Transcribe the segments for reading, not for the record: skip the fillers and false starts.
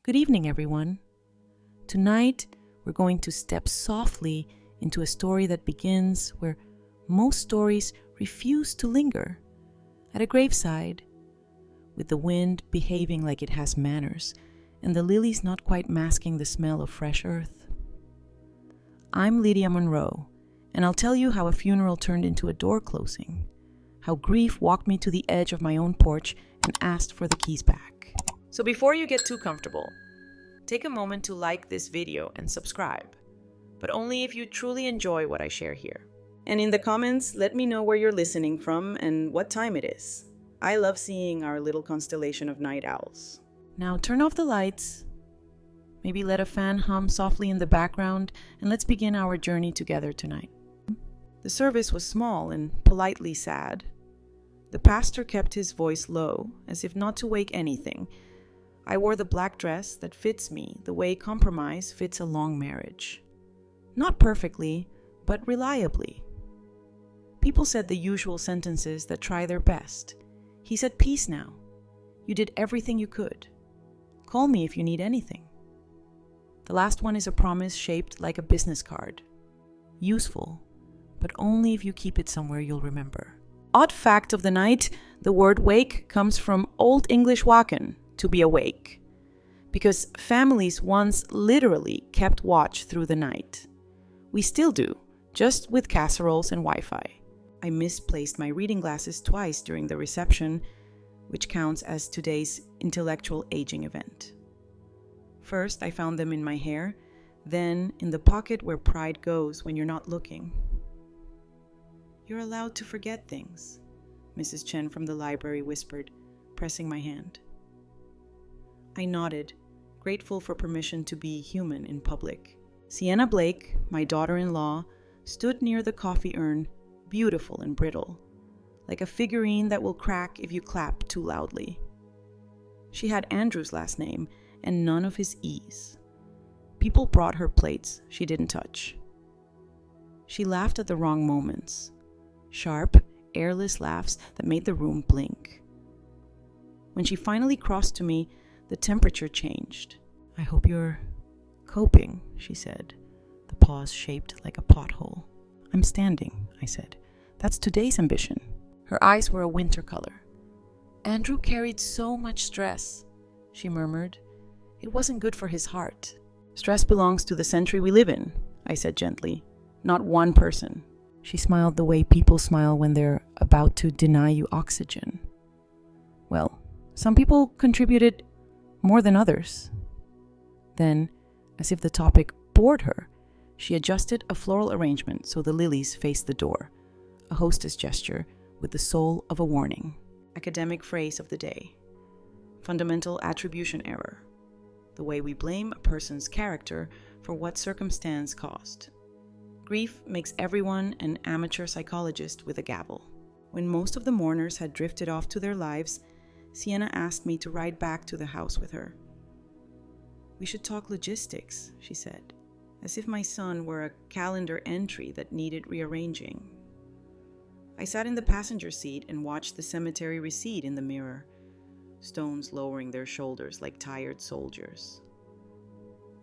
Good evening, everyone. Tonight, we're going to step softly into a story that begins where most stories refuse to linger, at a graveside, with the wind behaving like it has manners and the lilies not quite masking the smell of fresh earth. I'm Lydia Monroe, and I'll tell you how a funeral turned into a door closing, how grief walked me to the edge of my own porch and asked for the keys back. So before you get too comfortable, take a moment to like this video and subscribe, but only if you truly enjoy what I share here. And in the comments, let me know where you're listening from and what time it is. I love seeing our little constellation of night owls. Now turn off the lights, maybe let a fan hum softly in the background, and let's begin our journey together tonight. The service was small and politely sad. The pastor kept his voice low, as if not to wake anything. I wore the black dress that fits me the way compromise fits a long marriage. Not perfectly, but reliably. People said the usual sentences that try their best. He said, "Peace now. You did everything you could. Call me if you need anything." The last one is a promise shaped like a business card. Useful, but only if you keep it somewhere you'll remember. Odd fact of the night, the word wake comes from Old English waken, to be awake, because families once literally kept watch through the night. We still do, just with casseroles and Wi-Fi. I misplaced my reading glasses twice during the reception, which counts as today's intellectual aging event. First, I found them in my hair, then in the pocket where pride goes when you're not looking. "You're allowed to forget things," Mrs. Chen from the library whispered, pressing my hand. I nodded, grateful for permission to be human in public. Sienna Blake, my daughter-in-law, stood near the coffee urn, beautiful and brittle, like a figurine that will crack if you clap too loudly. She had Andrew's last name and none of his E's. People brought her plates she didn't touch. She laughed at the wrong moments. Sharp, airless laughs that made the room blink. When she finally crossed to me, the temperature changed. "I hope you're coping," she said, the pause shaped like a pothole. "I'm standing," I said. "That's today's ambition." Her eyes were a winter color. "Andrew carried so much stress," she murmured. "It wasn't good for his heart." "Stress belongs to the century we live in," I said gently. "Not one person." She smiled the way people smile when they're about to deny you oxygen. "Well, some people contributed more than others." Then, as if the topic bored her, she adjusted a floral arrangement so the lilies faced the door, a hostess gesture with the soul of a warning. Academic phrase of the day: fundamental attribution error, the way we blame a person's character for what circumstance caused. Grief makes everyone an amateur psychologist with a gavel. When most of the mourners had drifted off to their lives, Sienna asked me to ride back to the house with her. "We should talk logistics," she said, as if my son were a calendar entry that needed rearranging. I sat in the passenger seat and watched the cemetery recede in the mirror, stones lowering their shoulders like tired soldiers.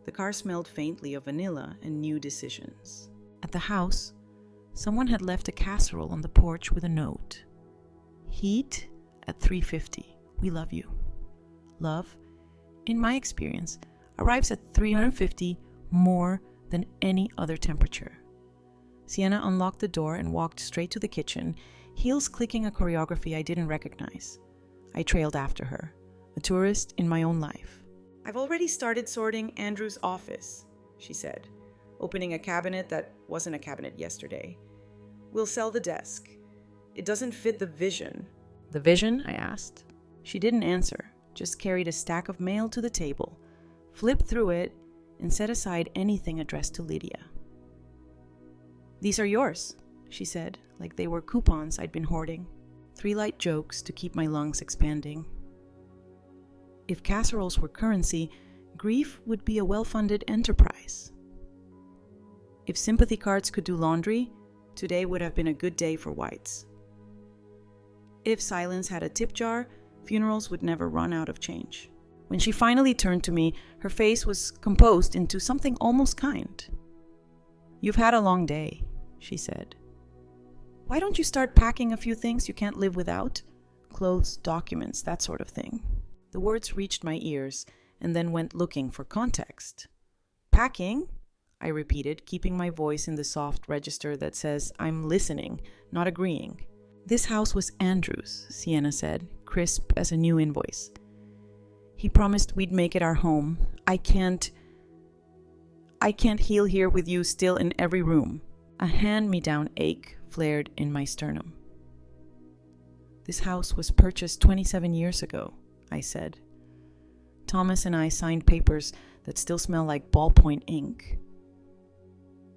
The car smelled faintly of vanilla and new decisions. At the house, someone had left a casserole on the porch with a note. "Heat at 350. We love you." Love, in my experience, arrives at 350 more than any other temperature. Sienna unlocked the door and walked straight to the kitchen, heels clicking a choreography I didn't recognize. I trailed after her, a tourist in my own life. "I've already started sorting Andrew's office," she said, opening a cabinet that wasn't a cabinet yesterday. "We'll sell the desk. It doesn't fit the vision." "The vision?" I asked. She didn't answer, just carried a stack of mail to the table, flipped through it, and set aside anything addressed to Lydia. "These are yours," she said, like they were coupons I'd been hoarding. 3 light jokes to keep my lungs expanding. If casseroles were currency, grief would be a well-funded enterprise. If sympathy cards could do laundry, today would have been a good day for whites. If silence had a tip jar, funerals would never run out of change. When she finally turned to me, her face was composed into something almost kind. "You've had a long day," she said. "Why don't you start packing a few things you can't live without? Clothes, documents, that sort of thing." The words reached my ears and then went looking for context. "Packing?" I repeated, keeping my voice in the soft register that says I'm listening, not agreeing. "This house was Andrew's," Sienna said, crisp as a new invoice. "He promised we'd make it our home. I can't heal here with you still in every room." A hand-me-down ache flared in my sternum. "This house was purchased 27 years ago," I said. "Thomas and I signed papers that still smell like ballpoint ink.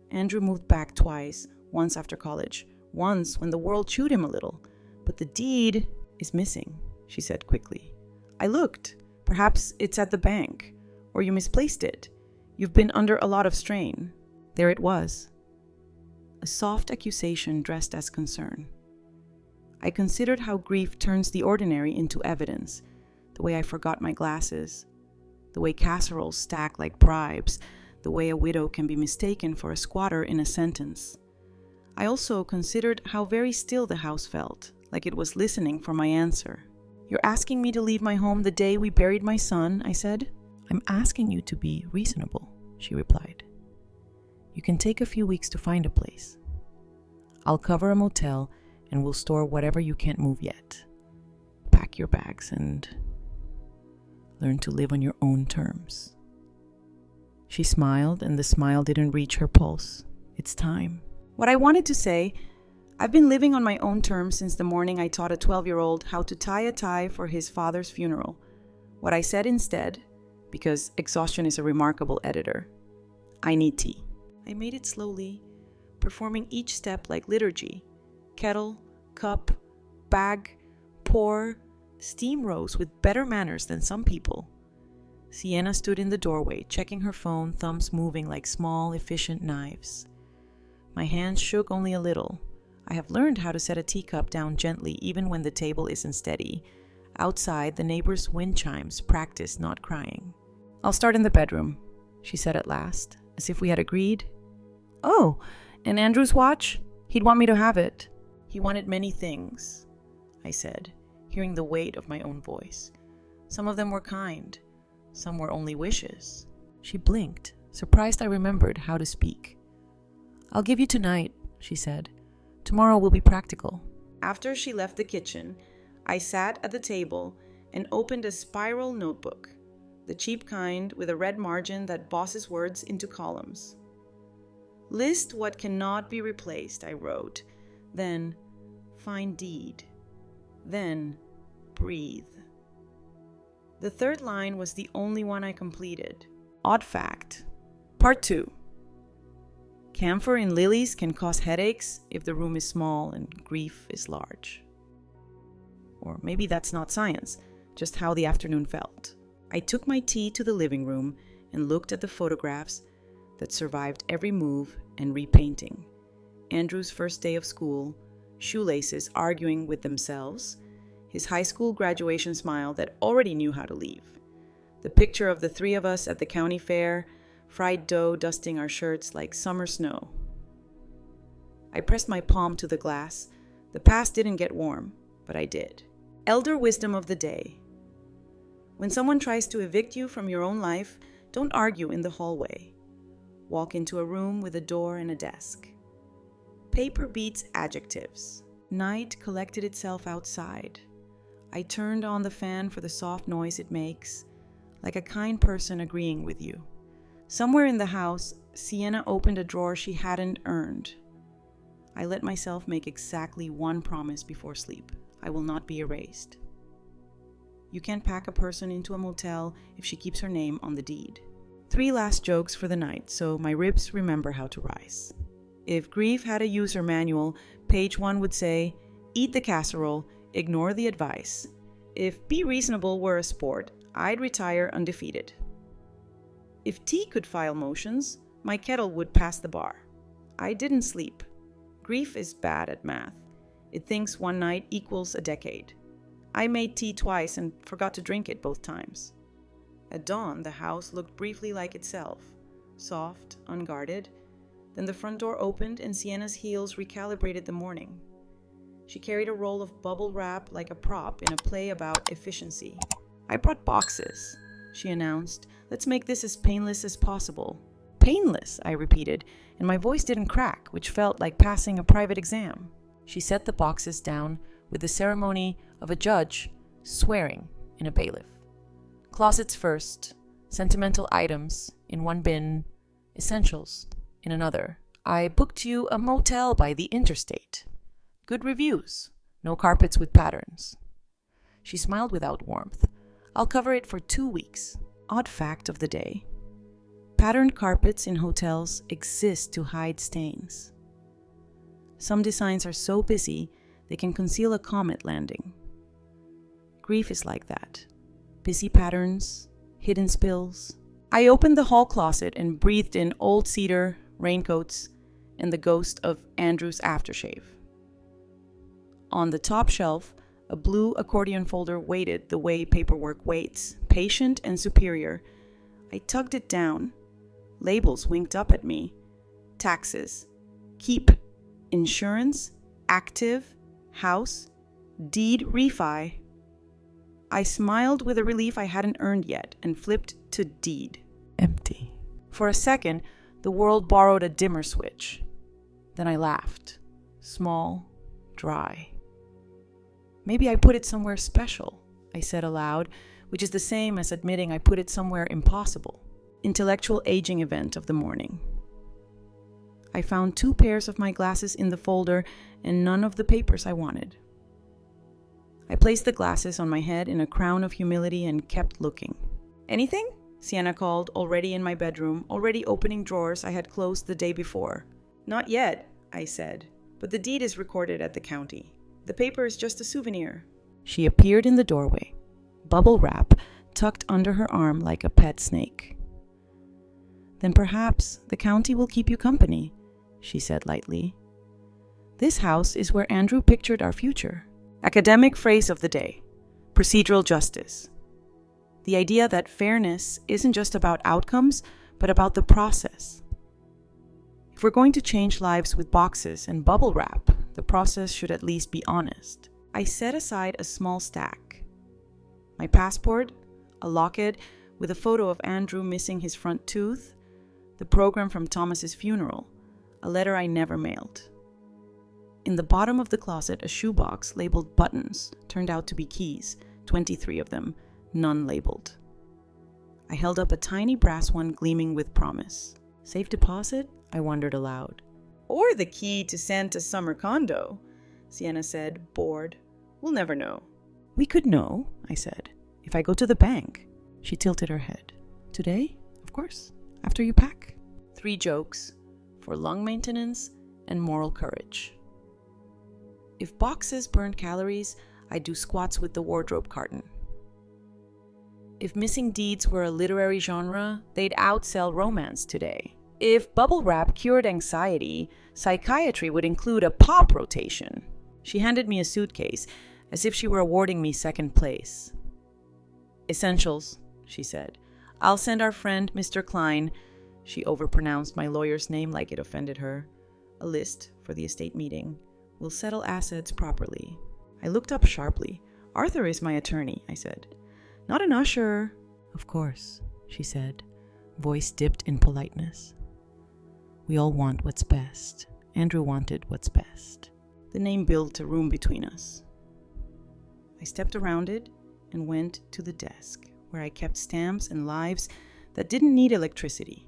Andrew moved back twice, once after college, once when the world chewed him a little. But the deed is missing," she said quickly. "I looked. Perhaps it's at the bank, or you misplaced it. You've been under a lot of strain." There it was. A soft accusation dressed as concern. I considered how grief turns the ordinary into evidence, the way I forgot my glasses, the way casseroles stack like bribes, the way a widow can be mistaken for a squatter in a sentence. I also considered how very still the house felt, like it was listening for my answer. "You're asking me to leave my home the day we buried my son," I said. "I'm asking you to be reasonable," she replied. "You can take a few weeks to find a place. I'll cover a motel and we'll store whatever you can't move yet. Pack your bags and learn to live on your own terms." She smiled, and the smile didn't reach her pulse. "It's time." What I wanted to say, I've been living on my own terms since the morning I taught a 12-year-old how to tie a tie for his father's funeral. What I said instead, because exhaustion is a remarkable editor, "I need tea." I made it slowly, performing each step like liturgy. Kettle, cup, bag, pour, steam rose with better manners than some people. Sienna stood in the doorway, checking her phone, thumbs moving like small, efficient knives. My hands shook only a little. I have learned how to set a teacup down gently even when the table isn't steady. Outside, the neighbors' wind chimes practice not crying. "I'll start in the bedroom," she said at last, as if we had agreed. "Oh, and Andrew's watch? He'd want me to have it." "He wanted many things," I said, hearing the weight of my own voice. "Some of them were kind. Some were only wishes." She blinked, surprised I remembered how to speak. "I'll give you tonight," she said. "Tomorrow will be practical." After she left the kitchen, I sat at the table and opened a spiral notebook, the cheap kind with a red margin that bosses words into columns. "List what cannot be replaced," I wrote. Then, "find deed." Then, "breathe." The third line was the only one I completed. Odd fact. Part 2. Camphor in lilies can cause headaches if the room is small and grief is large. Or maybe that's not science, just how the afternoon felt. I took my tea to the living room and looked at the photographs that survived every move and repainting. Andrew's first day of school, shoelaces arguing with themselves, his high school graduation smile that already knew how to leave, the picture of the three of us at the county fair, fried dough dusting our shirts like summer snow. I pressed my palm to the glass. The past didn't get warm, but I did. Elder wisdom of the day. When someone tries to evict you from your own life, don't argue in the hallway. Walk into a room with a door and a desk. Paper beats adjectives. Night collected itself outside. I turned on the fan for the soft noise it makes, like a kind person agreeing with you. Somewhere in the house, Sienna opened a drawer she hadn't earned. I let myself make exactly one promise before sleep. I will not be erased. You can't pack a person into a motel if she keeps her name on the deed. 3 last jokes for the night, so my ribs remember how to rise. If grief had a user manual, page 1 would say, "Eat the casserole, ignore the advice." If be reasonable were a sport, I'd retire undefeated. If tea could file motions, my kettle would pass the bar. I didn't sleep. Grief is bad at math. It thinks one night equals a decade. I made tea twice and forgot to drink it both times. At dawn, the house looked briefly like itself, soft, unguarded. Then the front door opened and Sienna's heels recalibrated the morning. She carried a roll of bubble wrap like a prop in a play about efficiency. "I brought boxes," she announced. "Let's make this as painless as possible." "Painless," I repeated, and my voice didn't crack, which felt like passing a private exam. She set the boxes down with the ceremony of a judge swearing in a bailiff. Closets first, sentimental items in one bin, essentials in another. "I booked you a motel by the interstate. Good reviews, no carpets with patterns." She smiled without warmth. "I'll cover it for 2 weeks. Odd fact of the day. Patterned carpets in hotels exist to hide stains. Some designs are so busy they can conceal a comet landing. Grief is like that. Busy patterns, hidden spills." I opened the hall closet and breathed in old cedar, raincoats, and the ghost of Andrew's aftershave. On the top shelf, a blue accordion folder waited the way paperwork waits, patient and superior. I tugged it down. Labels winked up at me. Taxes, keep, insurance, active, house, deed refi. I smiled with a relief I hadn't earned yet and flipped to deed. Empty. For a second, the world borrowed a dimmer switch. Then I laughed. Small, dry. "Maybe I put it somewhere special," I said aloud, which is the same as admitting I put it somewhere impossible. Intellectual aging event of the morning. I found 2 pairs of my glasses in the folder and none of the papers I wanted. I placed the glasses on my head in a crown of humility and kept looking. "Anything?" Sienna called, already in my bedroom, already opening drawers I had closed the day before. "Not yet," I said, "but the deed is recorded at the county. The paper is just a souvenir." She appeared in the doorway, bubble wrap tucked under her arm like a pet snake. "Then perhaps the county will keep you company," she said lightly. "This house is where Andrew pictured our future." Academic phrase of the day: procedural justice. The idea that fairness isn't just about outcomes, but about the process. If we're going to change lives with boxes and bubble wrap, the process should at least be honest. I set aside a small stack. My passport, a locket with a photo of Andrew missing his front tooth, the program from Thomas's funeral, a letter I never mailed. In the bottom of the closet, a shoebox labeled buttons turned out to be keys, 23 of them, none labeled. I held up a tiny brass one gleaming with promise. "Safe deposit?" I wondered aloud. "Or the key to Santa's summer condo," Sienna said, bored. "We'll never know." "We could know," I said, "if I go to the bank." She tilted her head. "Today? Of course. After you pack." 3 jokes for lung maintenance and moral courage. If boxes burned calories, I'd do squats with the wardrobe carton. If missing deeds were a literary genre, they'd outsell romance today. If bubble wrap cured anxiety, psychiatry would include a pop rotation. She handed me a suitcase, as if she were awarding me second place. "Essentials," she said. "I'll send our friend, Mr. Klein," she overpronounced my lawyer's name like it offended her, "a list for the estate meeting. We'll settle assets properly." I looked up sharply. "Arthur is my attorney," I said. "Not an usher." "Of course," she said, voice dipped in politeness. "We all want what's best. Andrew wanted what's best." The name built a room between us. I stepped around it and went to the desk, where I kept stamps and lives that didn't need electricity.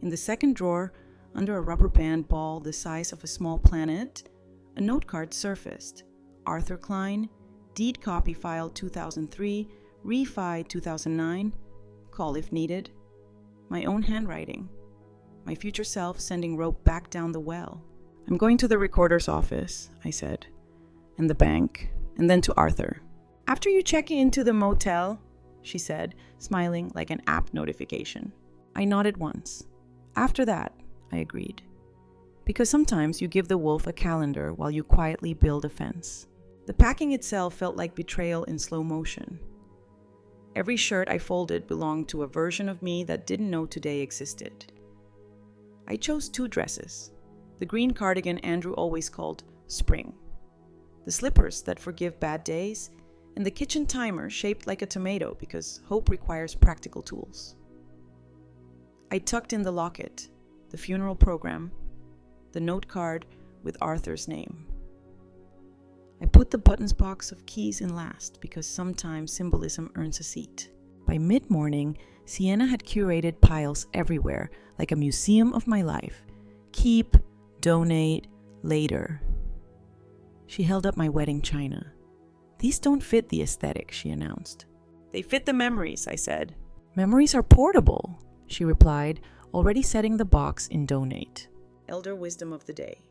In the second drawer, under a rubber band ball the size of a small planet, a note card surfaced. Arthur Klein, deed copy file 2003, refi 2009, call if needed. My own handwriting. My future self sending rope back down the well. "I'm going to the recorder's office," I said, "and the bank, and then to Arthur." "After you check into the motel," she said, smiling like an app notification. I nodded once. "After that," I agreed. Because sometimes you give the wolf a calendar while you quietly build a fence. The packing itself felt like betrayal in slow motion. Every shirt I folded belonged to a version of me that didn't know today existed. I chose 2 dresses. The green cardigan Andrew always called spring, the slippers that forgive bad days, and the kitchen timer shaped like a tomato because hope requires practical tools. I tucked in the locket, the funeral program, the note card with Arthur's name. I put the buttons box of keys in last because sometimes symbolism earns a seat. By mid-morning, Sienna had curated piles everywhere, like a museum of my life. Keep, donate, later. She held up my wedding china. These don't fit the aesthetic, she announced. They fit the memories, I said. Memories are portable, she replied, already setting the box in donate. Elder wisdom of the day.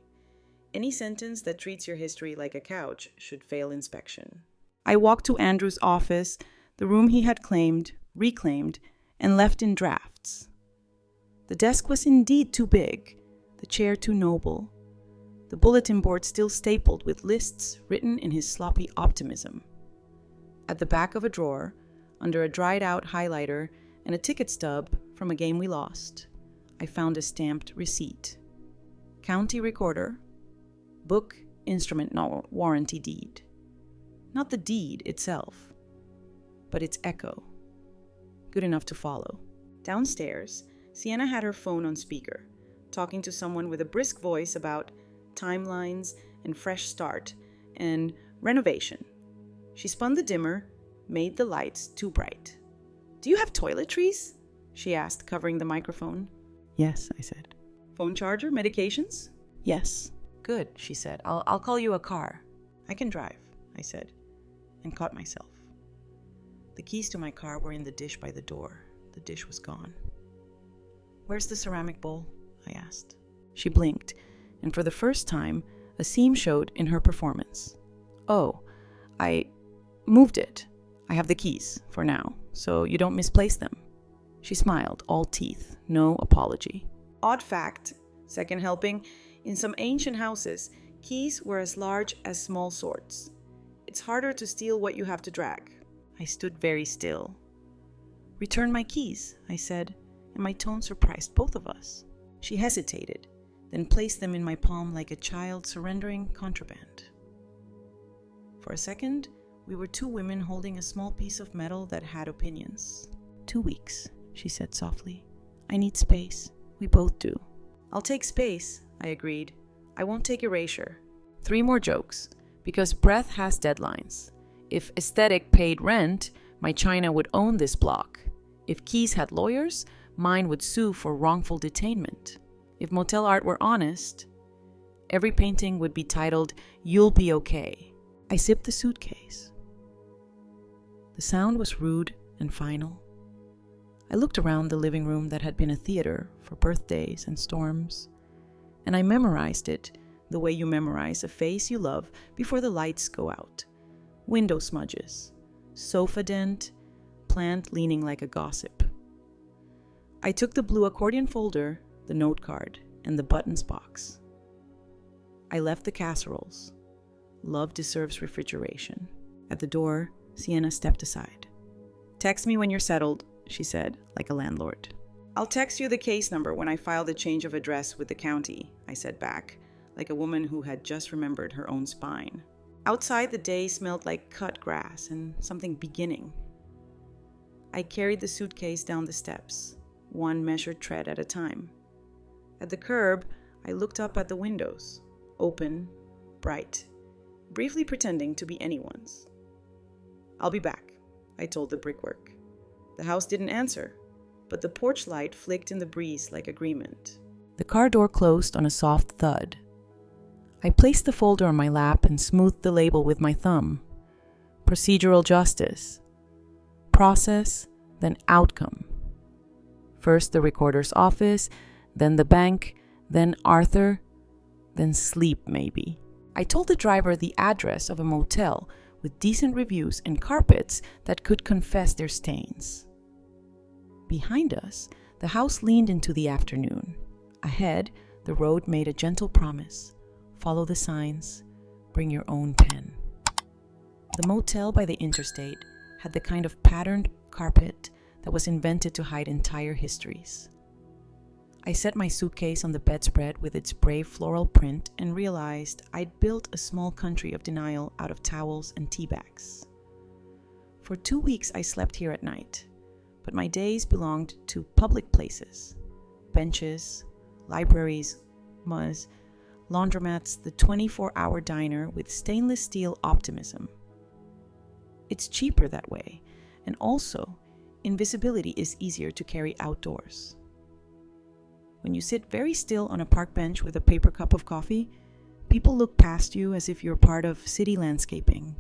Any sentence that treats your history like a couch should fail inspection. I walked to Andrew's office, the room he had claimed, reclaimed, and left in drafts. The desk was indeed too big, the chair too noble, the bulletin board still stapled with lists written in his sloppy optimism. At the back of a drawer, under a dried-out highlighter and a ticket stub from a game we lost, I found a stamped receipt. County recorder, book, instrument, warranty deed. Not the deed itself, but its echo. Good enough to follow. Downstairs, Sienna had her phone on speaker, talking to someone with a brisk voice about timelines and fresh start and renovation. She spun the dimmer, made the lights too bright. "Do you have toiletries?" she asked, covering the microphone. "Yes," I said. "Phone charger, medications?" "Yes." "Good," she said. I'll call you a car." "I can drive," I said, and caught myself. The keys to my car were in the dish by the door. The dish was gone. "Where's the ceramic bowl?" I asked. She blinked, and for the first time, a seam showed in her performance. "Oh, I moved it. I have the keys, for now, so you don't misplace them." She smiled, all teeth, no apology. Odd fact, second helping, in some ancient houses, keys were as large as small swords. It's harder to steal what you have to drag. I stood very still. "Return my keys," I said, and my tone surprised both of us. She hesitated, then placed them in my palm like a child surrendering contraband. For a second, we were 2 women holding a small piece of metal that had opinions. 2 weeks, she said softly. "I need space. We both do." "I'll take space," I agreed. "I won't take erasure." 3 more jokes, because breath has deadlines. If aesthetic paid rent, my china would own this block. If keys had lawyers, mine would sue for wrongful detainment. If motel art were honest, every painting would be titled, "You'll Be Okay." I zipped the suitcase. The sound was rude and final. I looked around the living room that had been a theater for birthdays and storms, and I memorized it the way you memorize a face you love before the lights go out. Window smudges, sofa dent, plant leaning like a gossip. I took the blue accordion folder, the note card, and the buttons box. I left the casseroles. Love deserves refrigeration. At the door, Sienna stepped aside. "Text me when you're settled," she said, like a landlord. "I'll text you the case number when I file the change of address with the county," I said back, like a woman who had just remembered her own spine. Outside, the day smelled like cut grass and something beginning. I carried the suitcase down the steps, one measured tread at a time. At the curb, I looked up at the windows, open, bright, briefly pretending to be anyone's. "I'll be back," I told the brickwork. The house didn't answer, but the porch light flicked in the breeze like agreement. The car door closed on a soft thud. I placed the folder on my lap and smoothed the label with my thumb. Procedural justice. Process, then outcome. First the recorder's office, then the bank, then Arthur, then sleep maybe. I told the driver the address of a motel with decent reviews and carpets that could confess their stains. Behind us, the house leaned into the afternoon. Ahead, the road made a gentle promise. Follow the signs, bring your own pen. The motel by the interstate had the kind of patterned carpet that was invented to hide entire histories. I set my suitcase on the bedspread with its brave floral print and realized I'd built a small country of denial out of towels and tea bags. For 2 weeks I slept here at night, but my days belonged to public places, benches, libraries, MUZs, laundromats, the 24-hour diner with stainless steel optimism. It's cheaper that way, and also, invisibility is easier to carry outdoors. When you sit very still on a park bench with a paper cup of coffee, people look past you as if you're part of city landscaping.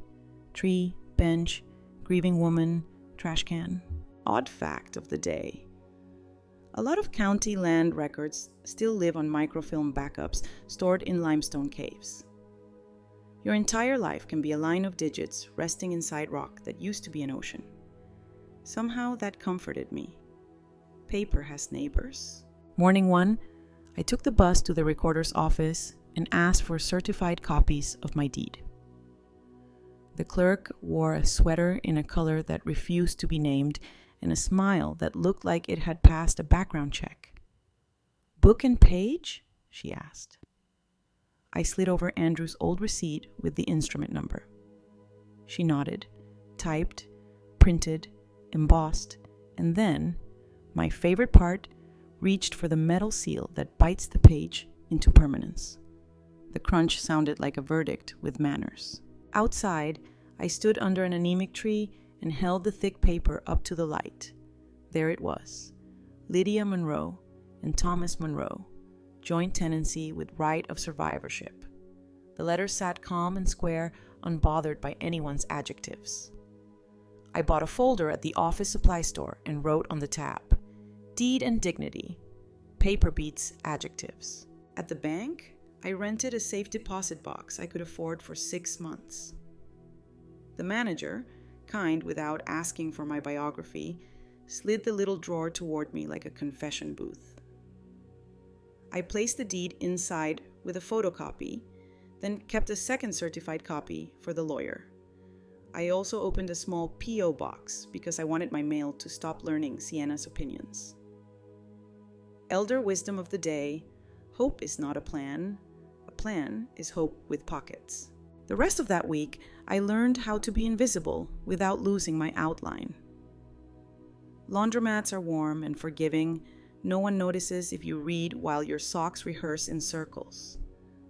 Tree, bench, grieving woman, trash can. Odd fact of the day. A lot of county land records still live on microfilm backups stored in limestone caves. Your entire life can be a line of digits resting inside rock that used to be an ocean. Somehow that comforted me. Paper has neighbors. Morning 1, I took the bus to the recorder's office and asked for certified copies of my deed. The clerk wore a sweater in a color that refused to be named and a smile that looked like it had passed a background check. "Book and page?" she asked. I slid over Andrew's old receipt with the instrument number. She nodded, typed, printed, embossed, and then, my favorite part, reached for the metal seal that bites the page into permanence. The crunch sounded like a verdict with manners. Outside, I stood under an anemic tree and held the thick paper up to the light. There it was, Lydia Monroe and Thomas Monroe, joint tenancy with right of survivorship. The letters sat calm and square, unbothered by anyone's adjectives. I bought a folder at the office supply store and wrote on the tab, "Deed and dignity. Paper beats adjectives." At the bank, I rented a safe deposit box I could afford for 6 months. The manager, kind without asking for my biography, slid the little drawer toward me like a confession booth. I placed the deed inside with a photocopy, then kept a second certified copy for the lawyer. I also opened a small P.O. box because I wanted my mail to stop learning Sienna's opinions. Elder wisdom of the day: hope is not a plan is hope with pockets. The rest of that week, I learned how to be invisible without losing my outline. Laundromats are warm and forgiving. No one notices if you read while your socks rehearse in circles.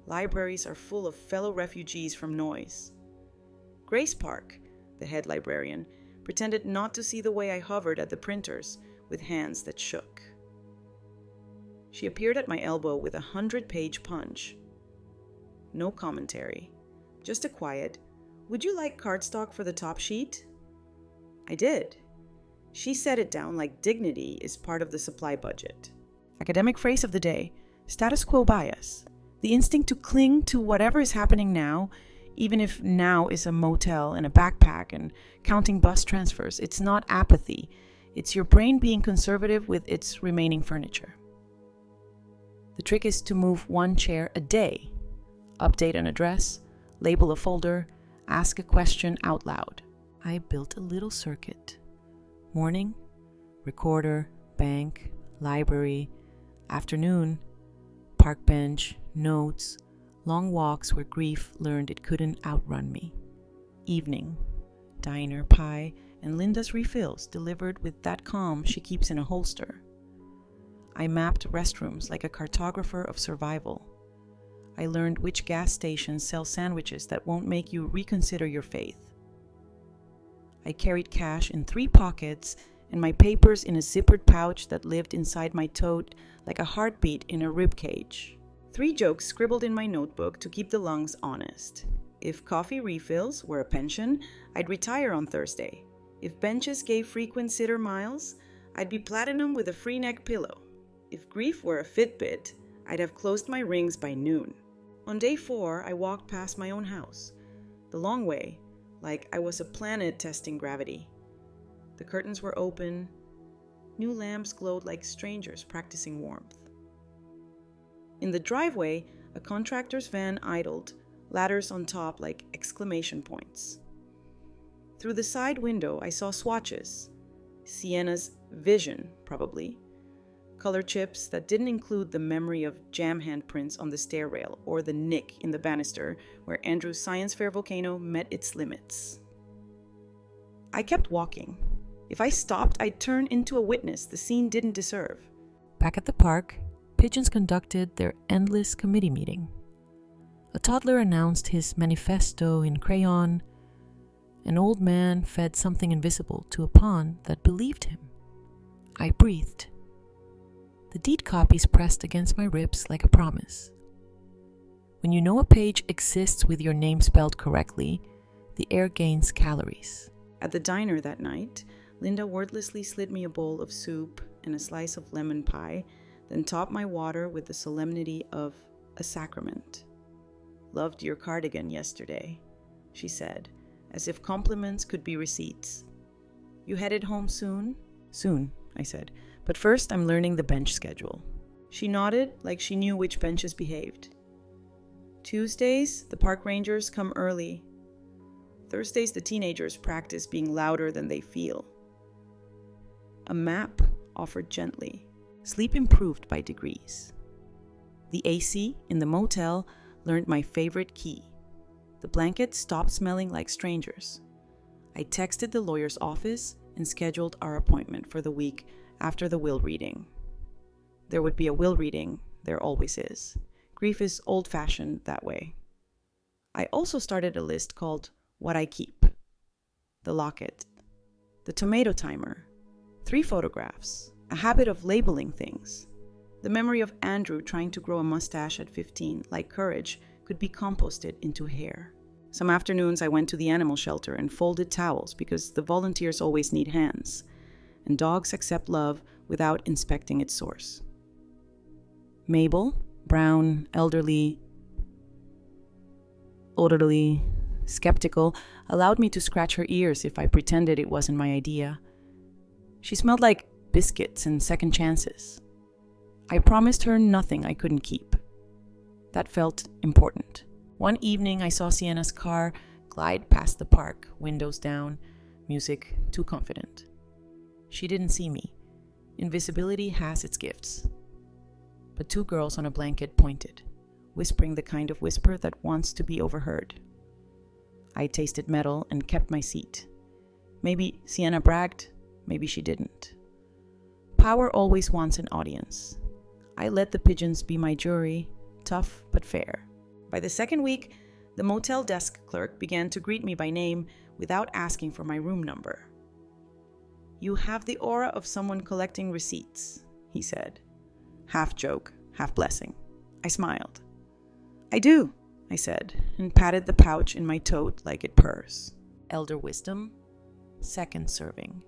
Libraries are full of fellow refugees from noise. Grace Park, the head librarian, pretended not to see the way I hovered at the printers with hands that shook. She appeared at my elbow with a 100-page punch. No commentary, just a quiet, "Would you like cardstock for the top sheet?" I did. She set it down like dignity is part of the supply budget. Academic phrase of the day: status quo bias. The instinct to cling to whatever is happening now, even if now is a motel and a backpack and counting bus transfers. It's not apathy. It's your brain being conservative with its remaining furniture. The trick is to move one chair a day. Update an address, label a folder, ask a question out loud. I built a little circuit. Morning, recorder, bank, library. Afternoon, park bench, notes, long walks where grief learned it couldn't outrun me. Evening, diner, pie, and Linda's refills delivered with that calm she keeps in a holster. I mapped restrooms like a cartographer of survival. I learned which gas stations sell sandwiches that won't make you reconsider your faith. I carried cash in 3 pockets and my papers in a zippered pouch that lived inside my tote like a heartbeat in a rib cage. 3 jokes scribbled in my notebook to keep the lungs honest. If coffee refills were a pension, I'd retire on Thursday. If benches gave frequent sitter miles, I'd be platinum with a free neck pillow. If grief were a Fitbit, I'd have closed my rings by noon. On day 4, I walked past my own house, the long way, like I was a planet testing gravity. The curtains were open. New lamps glowed like strangers practicing warmth. In the driveway, a contractor's van idled, ladders on top like exclamation points. Through the side window, I saw swatches, Sienna's vision, probably. Color chips that didn't include the memory of jam handprints on the stair rail or the nick in the banister where Andrew's science fair volcano met its limits. I kept walking. If I stopped, I'd turn into a witness the scene didn't deserve. Back at the park, pigeons conducted their endless committee meeting. A toddler announced his manifesto in crayon. An old man fed something invisible to a pawn that believed him. I breathed. The deed copies pressed against my ribs like a promise. When you know a page exists with your name spelled correctly, the air gains calories. At the diner that night, Linda wordlessly slid me a bowl of soup and a slice of lemon pie, then topped my water with the solemnity of a sacrament. "Loved your cardigan yesterday," she said, as if compliments could be receipts. "You headed home soon?" "Soon," I said. "But first I'm learning the bench schedule." She nodded like she knew which benches behaved. "Tuesdays, the park rangers come early. Thursdays, the teenagers practice being louder than they feel." A map offered gently. Sleep improved by degrees. The AC in the motel learned my favorite key. The blankets stopped smelling like strangers. I texted the lawyer's office and scheduled our appointment for the week after the will reading. There would be a will reading, there always is. Grief is old-fashioned that way. I also started a list called What I Keep. The locket, the tomato timer, 3 photographs, a habit of labeling things. The memory of Andrew trying to grow a mustache at 15, like courage, could be composted into hair. Some afternoons I went to the animal shelter and folded towels because the volunteers always need hands, and dogs accept love without inspecting its source. Mabel, brown, elderly, skeptical, allowed me to scratch her ears if I pretended it wasn't my idea. She smelled like biscuits and second chances. I promised her nothing I couldn't keep. That felt important. One evening I saw Sienna's car glide past the park, windows down, music too confident. She didn't see me. Invisibility has its gifts. But 2 girls on a blanket pointed, whispering the kind of whisper that wants to be overheard. I tasted metal and kept my seat. Maybe Sienna bragged, maybe she didn't. Power always wants an audience. I let the pigeons be my jury, tough but fair. By the second week, the motel desk clerk began to greet me by name without asking for my room number. "You have the aura of someone collecting receipts," he said. Half joke, half blessing. I smiled. "I do," I said, and patted the pouch in my tote like it purrs. Elder wisdom, second serving.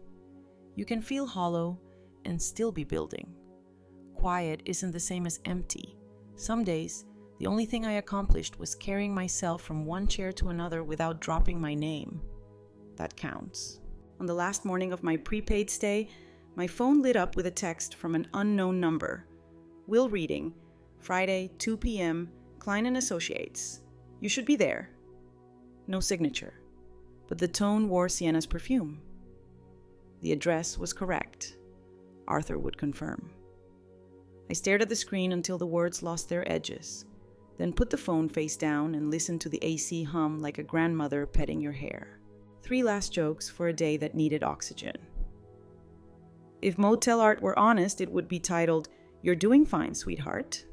You can feel hollow and still be building. Quiet isn't the same as empty. Some days, the only thing I accomplished was carrying myself from one chair to another without dropping my name. That counts. On the last morning of my prepaid stay, my phone lit up with a text from an unknown number. "Will reading, Friday, 2 p.m., Klein & Associates. You should be there." No signature, but the tone wore Sienna's perfume. The address was correct. Arthur would confirm. I stared at the screen until the words lost their edges, then put the phone face down and listened to the AC hum like a grandmother petting your hair. 3 last jokes for a day that needed oxygen. If motel art were honest, it would be titled, "You're doing fine, sweetheart."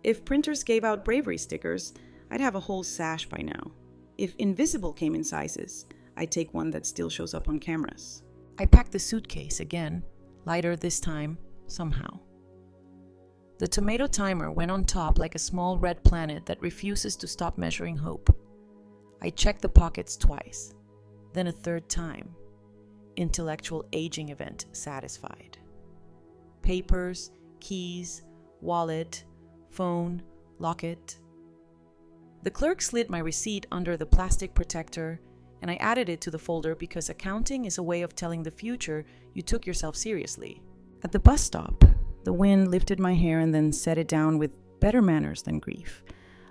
If printers gave out bravery stickers, I'd have a whole sash by now. If invisible came in sizes, I'd take one that still shows up on cameras. I packed the suitcase again, lighter this time, somehow. The tomato timer went on top like a small red planet that refuses to stop measuring hope. I checked the pockets twice, then a third time. Intellectual aging event satisfied. Papers, keys, wallet, phone, locket. The clerk slid my receipt under the plastic protector, and I added it to the folder because accounting is a way of telling the future you took yourself seriously. At the bus stop, the wind lifted my hair and then set it down with better manners than grief.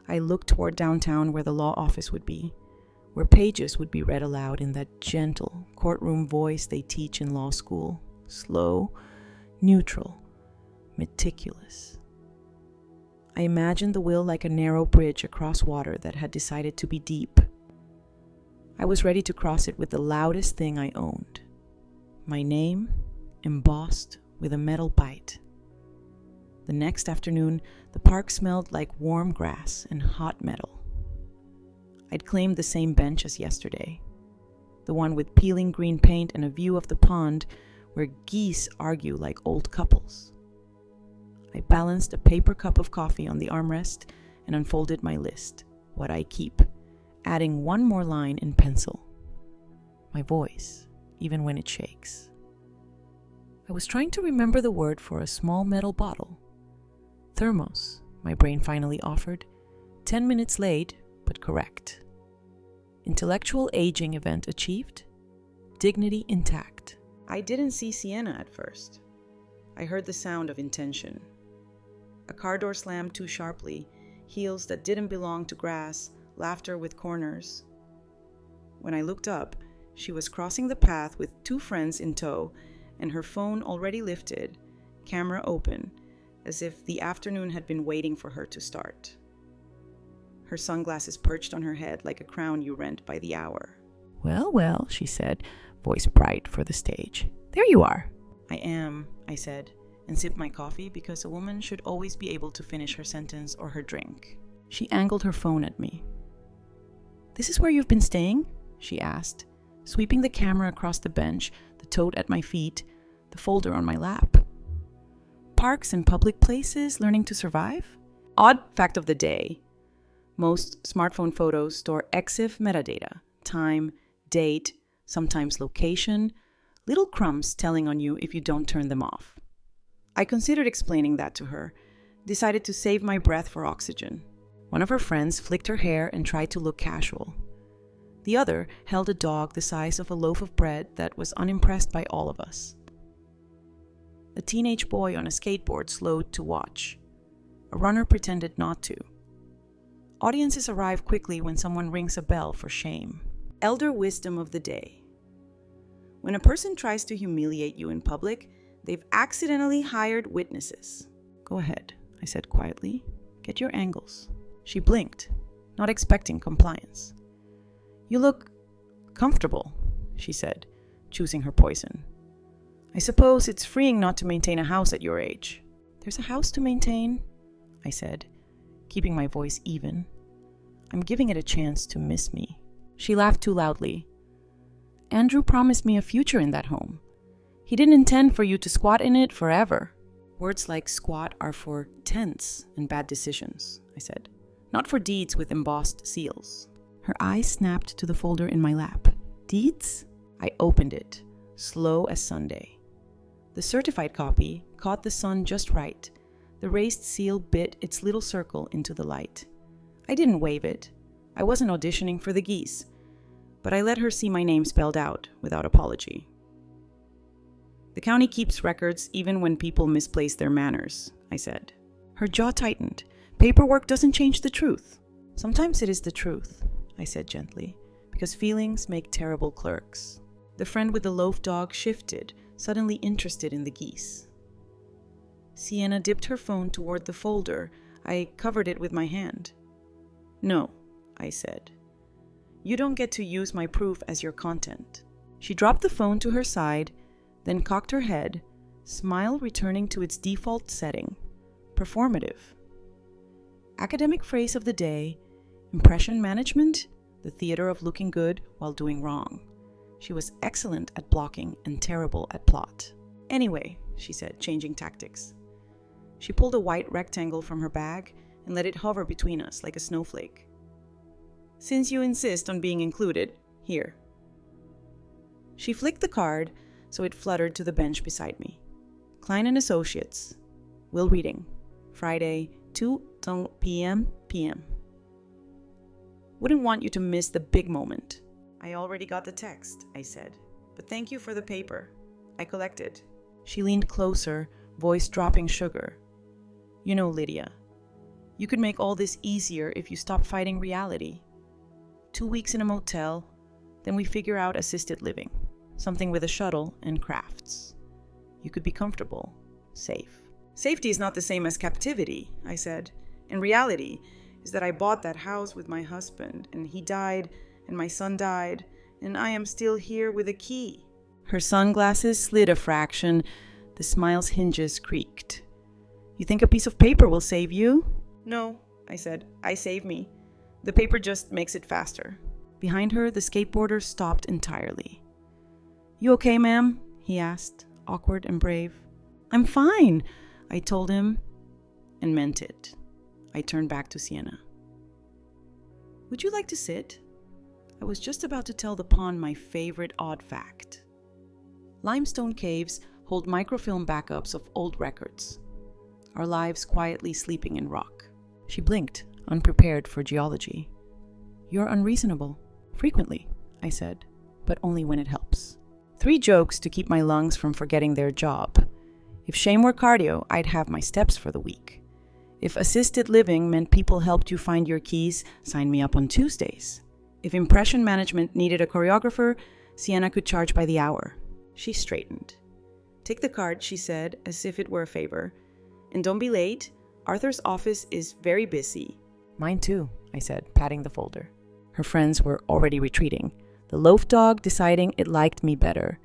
I looked toward downtown where the law office would be. where pages would be read aloud in that gentle courtroom voice they teach in law school. Slow, neutral, meticulous. I imagined the will like a narrow bridge across water that had decided to be deep. I was ready to cross it with the loudest thing I owned. My name, embossed with a metal bite. The next afternoon, the park smelled like warm grass and hot metal. I'd claimed the same bench as yesterday, the one with peeling green paint and a view of the pond where geese argue like old couples. I balanced a paper cup of coffee on the armrest and unfolded my list, what I keep, adding one more line in pencil. My voice, even when it shakes. I was trying to remember the word for a small metal bottle. Thermos, my brain finally offered. 10 minutes late, but correct. Intellectual aging event achieved. Dignity intact. I didn't see Sienna at first. I heard the sound of intention. A car door slammed too sharply, heels that didn't belong to grass, laughter with corners. When I looked up, she was crossing the path with 2 friends in tow, and her phone already lifted, camera open, as if the afternoon had been waiting for her to start. Her sunglasses perched on her head like a crown you rent by the hour. "Well, well," she said, voice bright for the stage. "There you are." "I am," I said, and sipped my coffee because a woman should always be able to finish her sentence or her drink. She angled her phone at me. "This is where you've been staying?" she asked, sweeping the camera across the bench, the tote at my feet, the folder on my lap. "Parks and public places, learning to survive?" Odd fact of the day. Most smartphone photos store EXIF metadata, time, date, sometimes location, little crumbs telling on you if you don't turn them off. I considered explaining that to her, decided to save my breath for oxygen. One of her friends flicked her hair and tried to look casual. The other held a dog the size of a loaf of bread that was unimpressed by all of us. A teenage boy on a skateboard slowed to watch. A runner pretended not to. Audiences arrive quickly when someone rings a bell for shame. Elder wisdom of the day. When a person tries to humiliate you in public, they've accidentally hired witnesses. "Go ahead," I said quietly. "Get your angles." She blinked, not expecting compliance. "You look comfortable," she said, choosing her poison. "I suppose it's freeing not to maintain a house at your age." "There's a house to maintain," I said, keeping my voice even. "I'm giving it a chance to miss me." She laughed too loudly. "Andrew promised me a future in that home. He didn't intend for you to squat in it forever." "Words like squat are for tense and bad decisions," I said, "not for deeds with embossed seals." Her eyes snapped to the folder in my lap. "Deeds?" I opened it, slow as Sunday. The certified copy caught the sun just right. The raised seal bit its little circle into the light. I didn't wave it. I wasn't auditioning for the geese. But I let her see my name spelled out without apology. "The county keeps records even when people misplace their manners," I said. Her jaw tightened. "Paperwork doesn't change the truth." "Sometimes it is the truth," I said gently, "because feelings make terrible clerks." The friend with the loaf dog shifted, suddenly interested in the geese. Sienna dipped her phone toward the folder. I covered it with my hand. "No," I said. "You don't get to use my proof as your content." She dropped the phone to her side, then cocked her head, smile returning to its default setting. Performative. Academic phrase of the day, impression management, the theater of looking good while doing wrong. She was excellent at blocking and terrible at plot. "Anyway," she said, changing tactics. She pulled a white rectangle from her bag and let it hover between us like a snowflake. "Since you insist on being included, here." She flicked the card so it fluttered to the bench beside me. Klein & Associates. Will reading. Friday, 2 p.m. "Wouldn't want you to miss the big moment." "I already got the text," I said. "But thank you for the paper. I collected." She leaned closer, voice dropping sugar. "You know, Lydia, you could make all this easier if you stopped fighting reality. 2 weeks in a motel, then we figure out assisted living, something with a shuttle and crafts. You could be comfortable, safe. Safety is not the same as captivity, I said. In reality is that I bought that house with my husband, and he died, and my son died, and I am still here with a key. Her sunglasses slid a fraction. The smile's hinges creaked. You think a piece of paper will save you? No, I said. I save me. The paper just makes it faster. Behind her, the skateboarder stopped entirely. You okay, ma'am? He asked, awkward and brave. I'm fine, I told him, and meant it. I turned back to Sienna. Would you like to sit? I was just about to tell the pawn my favorite odd fact. Limestone caves hold microfilm backups of old records, our lives quietly sleeping in rock. She blinked, unprepared for geology. You're unreasonable. Frequently, I said, but only when it helps. 3 jokes to keep my lungs from forgetting their job. If shame were cardio, I'd have my steps for the week. If assisted living meant people helped you find your keys, sign me up on Tuesdays. If impression management needed a choreographer, Sienna could charge by the hour. She straightened. Take the card, she said, as if it were a favor. And don't be late. Arthur's office is very busy. Mine too, I said, patting the folder. Her friends were already retreating, the loaf dog deciding it liked me better.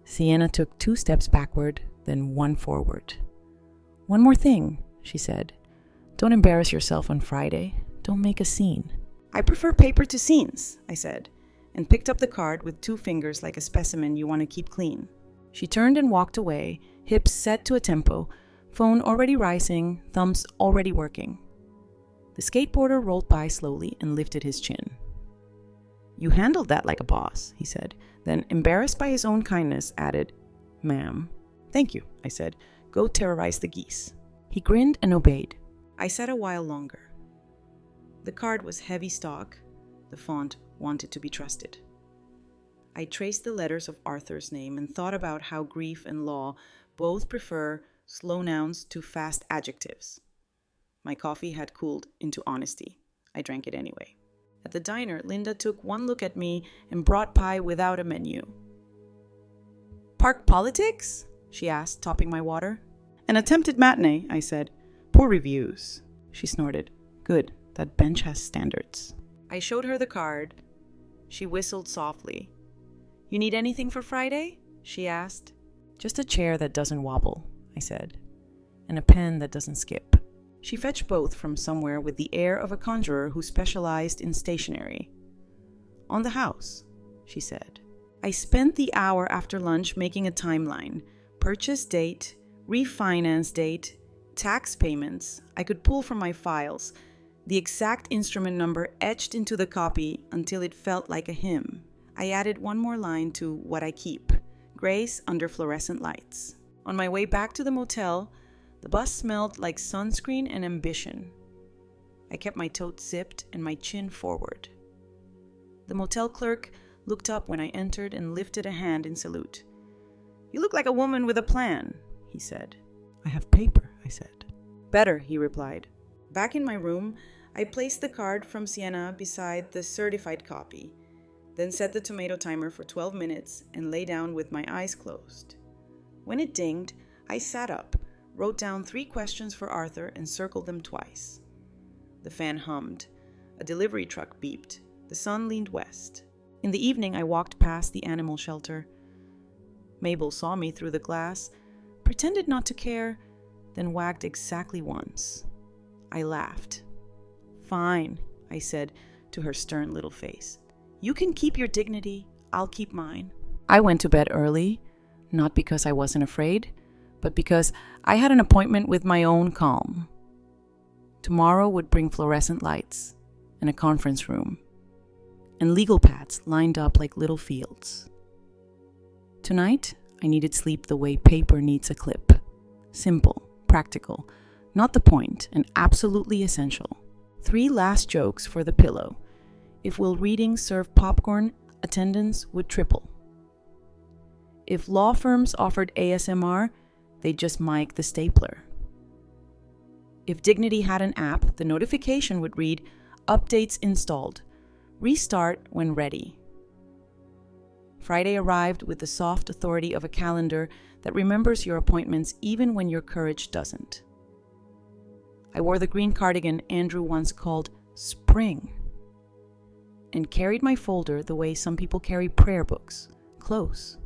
Sienna took 2 steps backward, then 1 forward. One more thing, she said. Don't embarrass yourself on Friday. Don't make a scene. I prefer paper to scenes, I said, and picked up the card with 2 fingers like a specimen you want to keep clean. She turned and walked away, hips set to a tempo, phone already rising, thumbs already working. The skateboarder rolled by slowly and lifted his chin. You handled that like a boss, he said, then, embarrassed by his own kindness, added, Ma'am. Thank you, I said. Go terrorize the geese. He grinned and obeyed. I sat a while longer. The card was heavy stock. The font wanted to be trusted. I traced the letters of Arthur's name and thought about how grief and law both prefer slow nouns to fast adjectives. My coffee had cooled into honesty. I drank it anyway. At the diner, Linda took 1 look at me and brought pie without a menu. Park politics? She asked, topping my water. An attempted matinee, I said. Poor reviews. She snorted. Good, that bench has standards. I showed her the card. She whistled softly. You need anything for Friday? She asked. Just a chair that doesn't wobble, I said, and a pen that doesn't skip. She fetched both from somewhere with the air of a conjurer who specialized in stationery. On the house, she said. I spent the hour after lunch making a timeline. Purchase date, refinance date, tax payments. I could pull from my files the exact instrument number etched into the copy until it felt like a hymn. I added 1 more line to what I keep. Grace under fluorescent lights. On my way back to the motel, the bus smelled like sunscreen and ambition. I kept my tote zipped and my chin forward. The motel clerk looked up when I entered and lifted a hand in salute. You look like a woman with a plan, he said. I have paper, I said. Better, he replied. Back in my room, I placed the card from Sienna beside the certified copy, then set the tomato timer for 12 minutes and lay down with my eyes closed. When it dinged, I sat up, wrote down 3 questions for Arthur and circled them twice. The fan hummed. A delivery truck beeped. The sun leaned west. In the evening, I walked past the animal shelter. Mabel saw me through the glass, pretended not to care, then wagged exactly once. I laughed. Fine, I said to her stern little face. You can keep your dignity, I'll keep mine. I went to bed early, not because I wasn't afraid, but because I had an appointment with my own calm. Tomorrow would bring fluorescent lights and a conference room, and legal pads lined up like little fields. Tonight, I needed sleep the way paper needs a clip. Simple, practical, not the point, and absolutely essential. 3 last jokes for the pillow. If will reading serve popcorn, attendance would triple. If law firms offered ASMR, they'd just mic the stapler. If Dignity had an app, the notification would read, Updates installed. Restart when ready. Friday arrived with the soft authority of a calendar that remembers your appointments even when your courage doesn't. I wore the green cardigan Andrew once called spring, and carried my folder the way some people carry prayer books, close,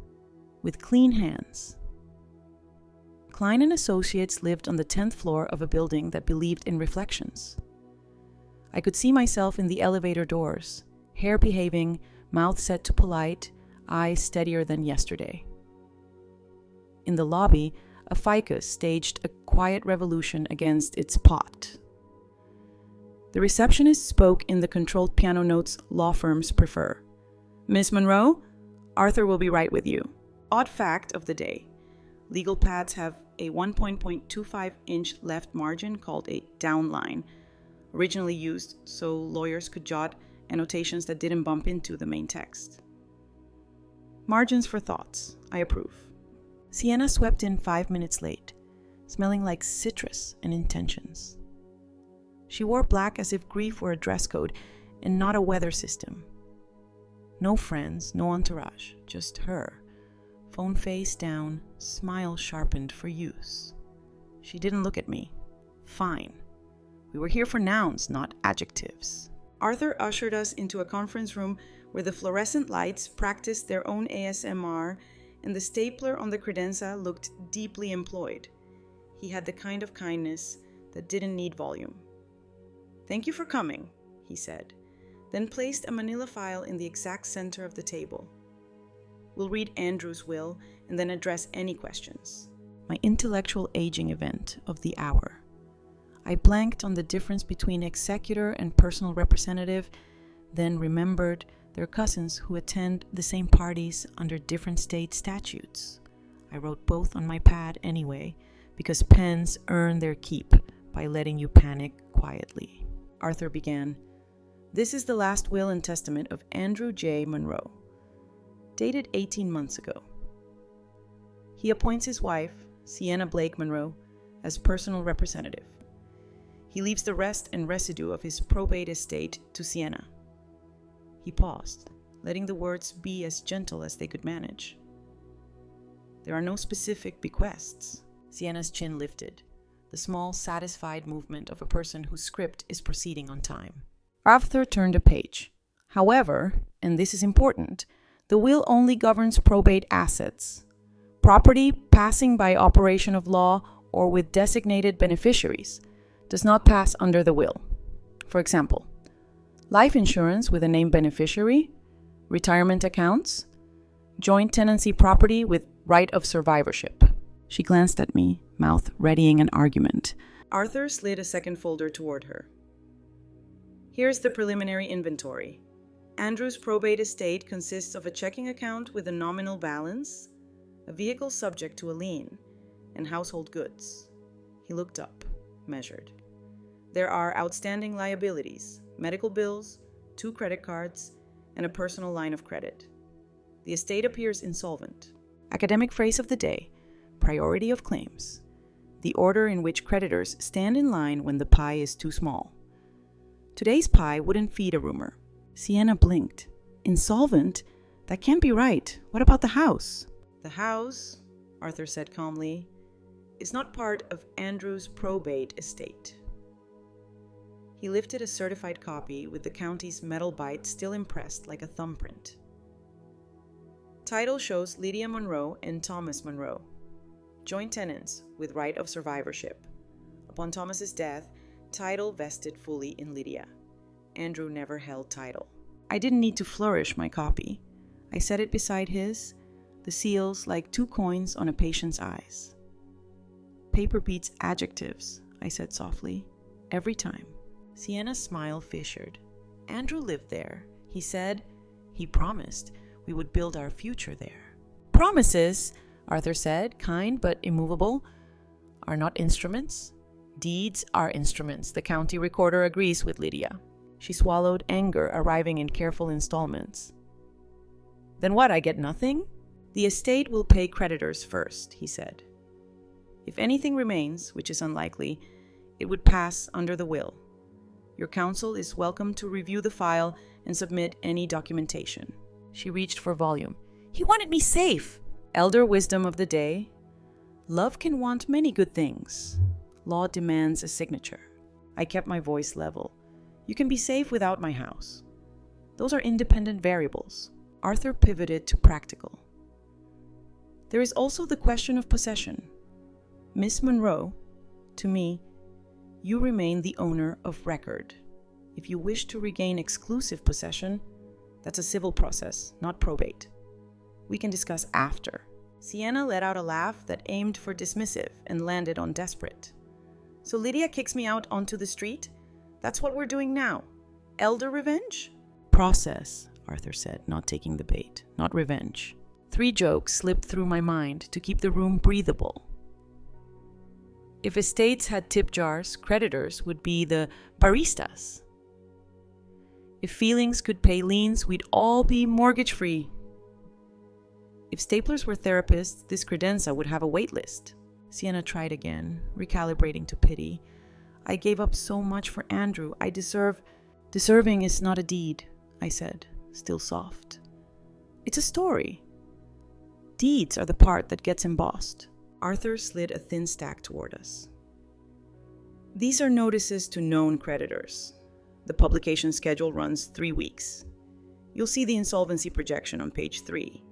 with clean hands. Klein and Associates lived on the 10th floor of a building that believed in reflections. I could see myself in the elevator doors, hair behaving, mouth set to polite, eyes steadier than yesterday. In the lobby, a ficus staged a quiet revolution against its pot. The receptionist spoke in the controlled piano notes law firms prefer. "Miss Monroe, Arthur will be right with you." Odd fact of the day: legal pads have a 1.25-inch left margin called a downline, originally used so lawyers could jot annotations that didn't bump into the main text. Margins for thoughts. I approve. Sienna swept in 5 minutes late, smelling like citrus and intentions. She wore black as if grief were a dress code and not a weather system. No friends, no entourage, just her. Phone face down, smile sharpened for use. She didn't look at me. Fine. We were here for nouns, not adjectives. Arthur ushered us into a conference room where the fluorescent lights practiced their own ASMR and the stapler on the credenza looked deeply employed. He had the kind of kindness that didn't need volume. "Thank you for coming," he said, then placed a manila file in the exact center of the table. "We'll read Andrew's will and then address any questions." My intellectual aging event of the hour. I blanked on the difference between executor and personal representative, then remembered they're cousins who attend the same parties under different state statutes. I wrote both on my pad anyway, because pens earn their keep by letting you panic quietly. Arthur began, "This is the last will and testament of Andrew J. Monroe, dated 18 months ago. He appoints his wife, Sienna Blake Monroe, as personal representative. He leaves the rest and residue of his probate estate to Sienna." He paused, letting the words be as gentle as they could manage. "There are no specific bequests." Sienna's chin lifted, the small, satisfied movement of a person whose script is proceeding on time. Arthur turned a page. "However, and this is important, the will only governs probate assets. Property passing by operation of law or with designated beneficiaries does not pass under the will. For example, life insurance with a named beneficiary, retirement accounts, joint tenancy property with right of survivorship." She glanced at me, mouth readying an argument. Arthur slid a second folder toward her. "Here's the preliminary inventory. Andrew's probate estate consists of a checking account with a nominal balance, a vehicle subject to a lien, and household goods." He looked up, measured. "There are outstanding liabilities, medical bills, 2 credit cards, and a personal line of credit. The estate appears insolvent." Academic phrase of the day: priority of claims. The order in which creditors stand in line when the pie is too small. Today's pie wouldn't feed a rumor. Sienna blinked. "Insolvent? That can't be right. What about the house?" "The house," Arthur said calmly, "is not part of Andrew's probate estate." He lifted a certified copy with the county's metal bite still impressed like a thumbprint. "Title shows Lydia Monroe and Thomas Monroe, joint tenants with right of survivorship. Upon Thomas's death, title vested fully in Lydia. Andrew never held title." I didn't need to flourish my copy. I set it beside his, the seals like 2 coins on a patient's eyes. "Paper beats adjectives," I said softly, "every time." Sienna's smile fissured. "Andrew lived there. He said, he promised, we would build our future there." "Promises," Arthur said, kind but immovable, "are not instruments. Deeds are instruments. The county recorder agrees with Lydia." She swallowed, anger arriving in careful installments. "Then what, I get nothing?" "The estate will pay creditors first," he said. "If anything remains, which is unlikely, it would pass under the will. Your counsel is welcome to review the file and submit any documentation. She reached for volume. He wanted me safe. Elder wisdom of the day. Love can want many good things. Law demands a signature. I kept my voice level. You can be safe without my house. Those are independent variables. Arthur pivoted to practical. There is also the question of possession. Miss Monroe, to me, you remain the owner of record. If you wish to regain exclusive possession, that's a civil process, not probate. We can discuss after. Sienna let out a laugh that aimed for dismissive and landed on desperate. So Lydia kicks me out onto the street? That's what we're doing now. Elder revenge? Process, Arthur said, not taking the bait. Not revenge. 3 jokes slipped through my mind to keep the room breathable. If estates had tip jars, creditors would be the baristas. If feelings could pay liens, we'd all be mortgage-free. If staplers were therapists, this credenza would have a wait list. Sienna tried again, recalibrating to pity. I gave up so much for Andrew. Deserving is not a deed, I said, still soft. It's a story. Deeds are the part that gets embossed. Arthur slid a thin stack toward us. These are notices to known creditors. The publication schedule runs 3 weeks. You'll see the insolvency projection on page 3.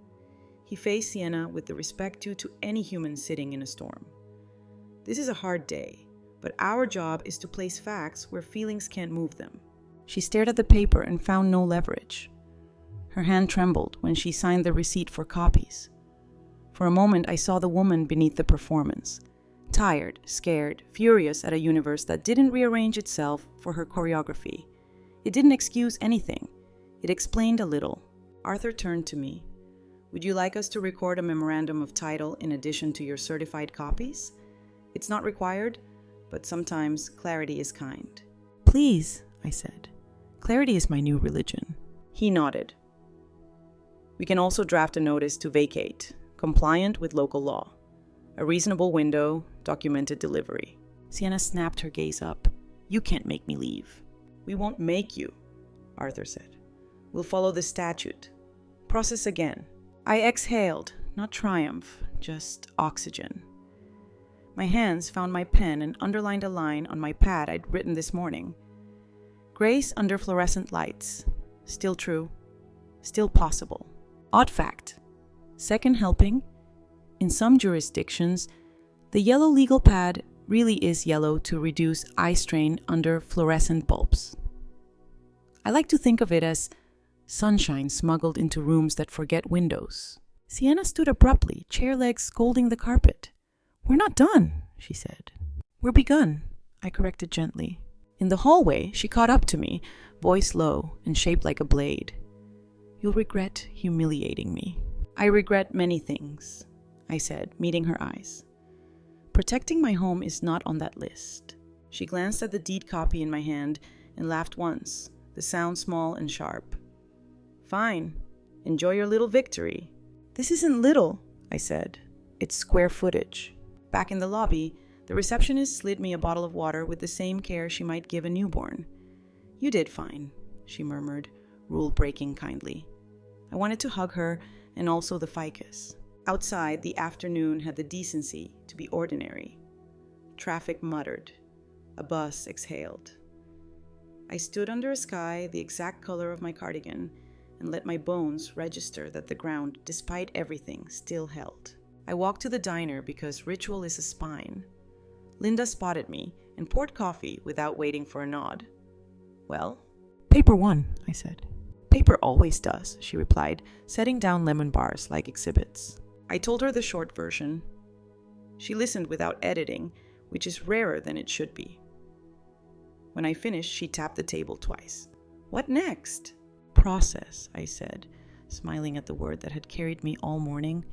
He faced Sienna with the respect due to any human sitting in a storm. This is a hard day, but our job is to place facts where feelings can't move them. She stared at the paper and found no leverage. Her hand trembled when she signed the receipt for copies. For a moment, I saw the woman beneath the performance, tired, scared, furious at a universe that didn't rearrange itself for her choreography. It didn't excuse anything. It explained a little. Arthur turned to me. Would you like us to record a memorandum of title in addition to your certified copies? It's not required, but sometimes clarity is kind. Please, I said. Clarity is my new religion. He nodded. We can also draft a notice to vacate, compliant with local law. A reasonable window, documented delivery. Sienna snapped her gaze up. You can't make me leave. We won't make you, Arthur said. We'll follow the statute. Process again. I exhaled, not triumph, just oxygen. My hands found my pen and underlined a line on my pad I'd written this morning. Grace under fluorescent lights. Still true. Still possible. Odd fact. Second helping. In some jurisdictions, the yellow legal pad really is yellow to reduce eye strain under fluorescent bulbs. I like to think of it as sunshine smuggled into rooms that forget windows. Sienna stood abruptly, chair legs scolding the carpet. We're not done, she said. We're begun, I corrected gently. In the hallway, she caught up to me, voice low and shaped like a blade. You'll regret humiliating me. I regret many things, I said, meeting her eyes. Protecting my home is not on that list. She glanced at the deed copy in my hand and laughed once, the sound small and sharp. Fine. Enjoy your little victory. This isn't little, I said. It's square footage. Back in the lobby, the receptionist slid me a bottle of water with the same care she might give a newborn. You did fine, she murmured, rule-breaking kindly. I wanted to hug her and also the ficus. Outside, the afternoon had the decency to be ordinary. Traffic muttered. A bus exhaled. I stood under a sky the exact color of my cardigan and let my bones register that the ground, despite everything, still held. I walked to the diner because ritual is a spine. Linda spotted me and poured coffee without waiting for a nod. Well? Paper won, I said. Paper always does, she replied, setting down lemon bars like exhibits. I told her the short version. She listened without editing, which is rarer than it should be. When I finished, she tapped the table twice. What next? Process, I said, smiling at the word that had carried me all morning.